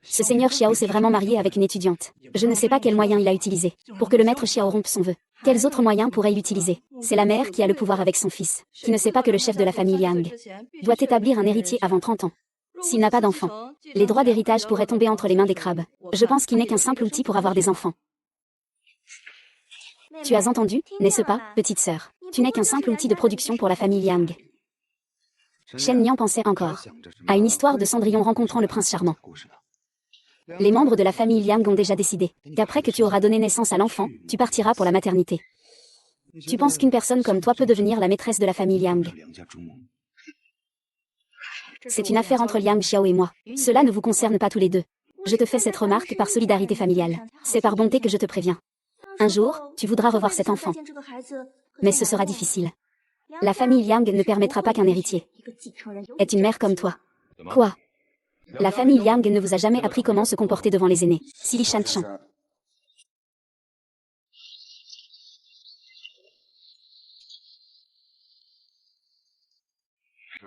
Ce seigneur Xiao s'est vraiment marié avec une étudiante. Je ne sais pas quel moyen il a utilisé pour que le maître Xiao rompe son vœu. Quels autres moyens pourrait-il utiliser? C'est la mère qui a le pouvoir avec son fils, qui ne sait pas que le chef de la famille Liang doit établir un héritier avant 30 ans. S'il n'a pas d'enfant, les droits d'héritage pourraient tomber entre les mains des crabes. Je pense qu'il n'est qu'un simple outil pour avoir des enfants. Tu as entendu, n'est-ce pas, petite sœur? Tu n'es qu'un simple outil de production pour la famille Liang. Shen Niang pensait encore à une histoire de Cendrillon rencontrant le prince charmant. Les membres de la famille Liang ont déjà décidé qu'après que tu auras donné naissance à l'enfant, tu partiras pour la maternité. Tu penses qu'une personne comme toi peut devenir la maîtresse de la famille Liang? C'est une affaire entre Liang Xiao et moi. Cela ne vous concerne pas tous les deux. Je te fais cette remarque par solidarité familiale. C'est par bonté que je te préviens. Un jour, tu voudras revoir cet enfant. Mais ce sera difficile. La famille Liang ne permettra pas qu'un héritier ait une mère comme toi. Quoi? La famille Liang ne vous a jamais appris comment se comporter devant les aînés. Sili Shan Chan.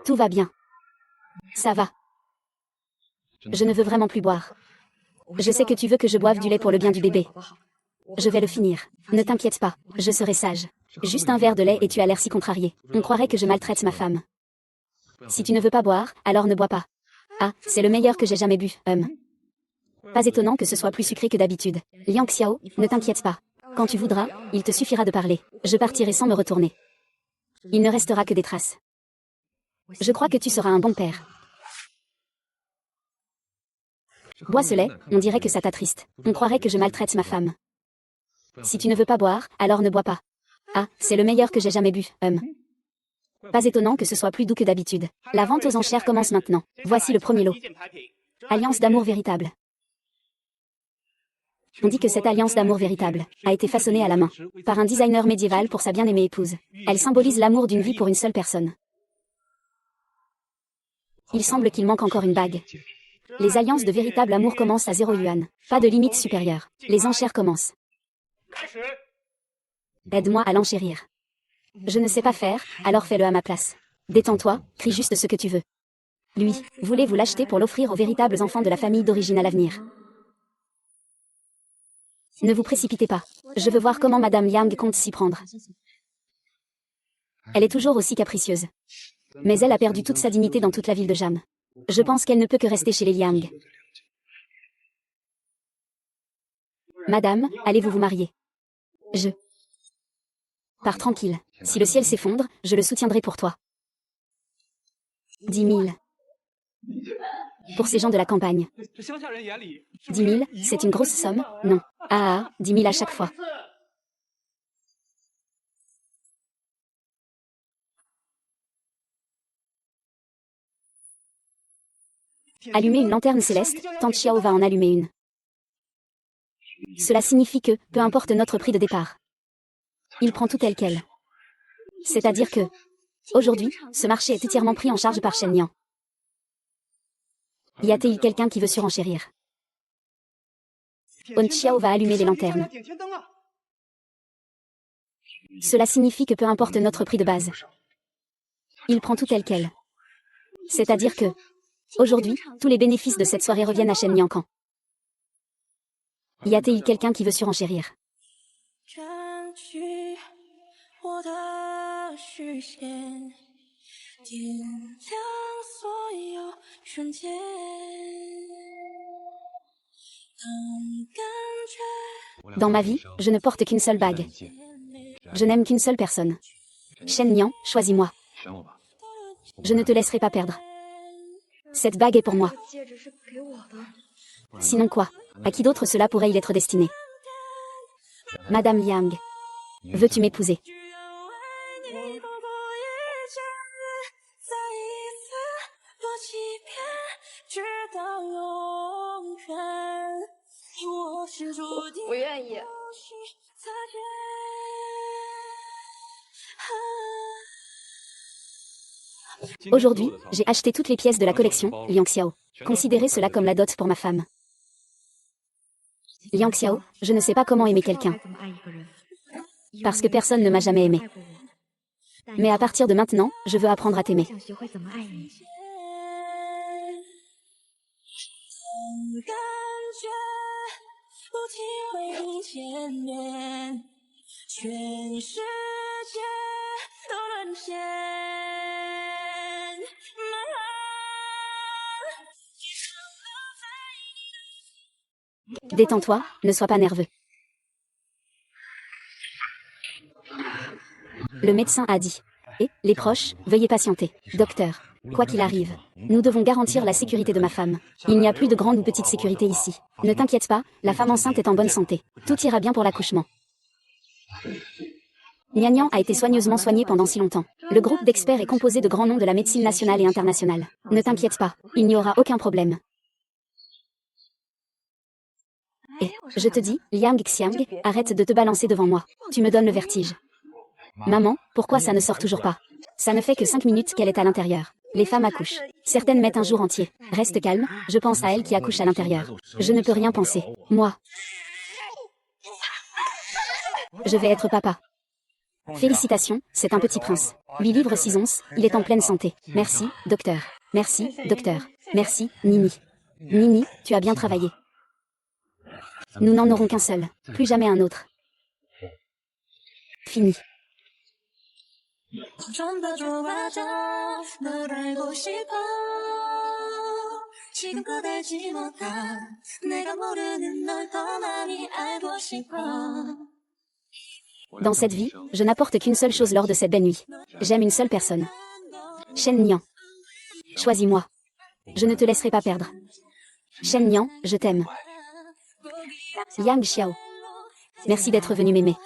Tout va bien. Ça va. Je ne veux vraiment plus boire. Je sais que tu veux que je boive du lait pour le bien du bébé. Je vais le finir. Ne t'inquiète pas, je serai sage. Juste un verre de lait et tu as l'air si contrarié. On croirait que je maltraite ma femme. Si tu ne veux pas boire, alors ne bois pas. Ah, c'est le meilleur que j'ai jamais bu, Pas étonnant que ce soit plus sucré que d'habitude. Liang Xiao, ne t'inquiète pas. Quand tu voudras, il te suffira de parler. Je partirai sans me retourner. Il ne restera que des traces. Je crois que tu seras un bon père. Bois ce lait, on dirait que ça t'attriste. On croirait que je maltraite ma femme. Si tu ne veux pas boire, alors ne bois pas. Ah, c'est le meilleur que j'ai jamais bu, Pas étonnant que ce soit plus doux que d'habitude. La vente aux enchères commence maintenant. Voici le premier lot. Alliance d'amour véritable. On dit que cette alliance d'amour véritable a été façonnée à la main par un designer médiéval pour sa bien-aimée épouse. Elle symbolise l'amour d'une vie pour une seule personne. Il semble qu'il manque encore une bague. Les alliances de véritable amour commencent à 0 yuan. Pas de limite supérieure. Les enchères commencent. Aide-moi à l'enchérir. Je ne sais pas faire, alors fais-le à ma place. Détends-toi, crie juste ce que tu veux. Lui, voulez-vous l'acheter pour l'offrir aux véritables enfants de la famille d'origine à l'avenir? Ne vous précipitez pas. Je veux voir comment Madame Liang compte s'y prendre. Elle est toujours aussi capricieuse. Mais elle a perdu toute sa dignité dans toute la ville de Jam. Je pense qu'elle ne peut que rester chez les Liang. Madame, allez-vous vous marier? Je pars tranquille. Si le ciel s'effondre, je le soutiendrai pour toi. 10 000. Pour ces gens de la campagne. 10 000, c'est une grosse somme, non. 10 000 à chaque fois. Allumer une lanterne céleste, Tante Xiao va en allumer une. Cela signifie que, peu importe notre prix de départ, il prend tout tel quel. C'est-à-dire que, aujourd'hui, ce marché est entièrement pris en charge par Shen Niang. Y a-t-il quelqu'un qui veut surenchérir? On Xiao va allumer les lanternes. Cela signifie que peu importe notre prix de base, il prend tout tel quel. C'est-à-dire que, aujourd'hui, tous les bénéfices de cette soirée reviennent à Shen Niang Kan. Y a-t-il quelqu'un qui veut surenchérir? Dans ma vie, je ne porte qu'une seule bague. Je n'aime qu'une seule personne. Shen Niang, choisis-moi. Je ne te laisserai pas perdre. Cette bague est pour moi. Sinon quoi? À qui d'autre cela pourrait y être destiné? Madame Liang, veux-tu m'épouser? Aujourd'hui, j'ai acheté toutes les pièces de la collection Liang Xiao. Considérez cela comme la dot pour ma femme. Liang Xiao, je ne sais pas comment aimer quelqu'un. Parce que personne ne m'a jamais aimé. Mais à partir de maintenant, je veux apprendre à t'aimer. Détends-toi, ne sois pas nerveux. Le médecin a dit. Et, les proches, veuillez patienter. Docteur, quoi qu'il arrive, nous devons garantir la sécurité de ma femme. Il n'y a plus de grande ou petite sécurité ici. Ne t'inquiète pas, la femme enceinte est en bonne santé. Tout ira bien pour l'accouchement. Nyan a été soigneusement soigné pendant si longtemps. Le groupe d'experts est composé de grands noms de la médecine nationale et internationale. Ne t'inquiète pas, il n'y aura aucun problème. Et, je te dis, Liang Xiang, arrête de te balancer devant moi. Tu me donnes le vertige. Maman, pourquoi ça ne sort toujours pas? Ça ne fait que 5 minutes qu'elle est à l'intérieur. Les femmes accouchent. Certaines mettent un jour entier. Reste calme, je pense à elle qui accouche à l'intérieur. Je ne peux rien penser. Moi. Je vais être papa. Félicitations, c'est un petit prince. 8 livres 6 onces, il est en pleine santé. Merci, docteur. Merci, docteur. Merci, Nini. Nini, tu as bien travaillé. Nous n'en aurons qu'un seul. Plus jamais un autre. Fini. Dans cette vie, je n'apporte qu'une seule chose lors de cette belle nuit. J'aime une seule personne. Shen Nian. Choisis-moi. Je ne te laisserai pas perdre. Shen Nian, je t'aime. Yang Xiao. Merci d'être venu m'aimer.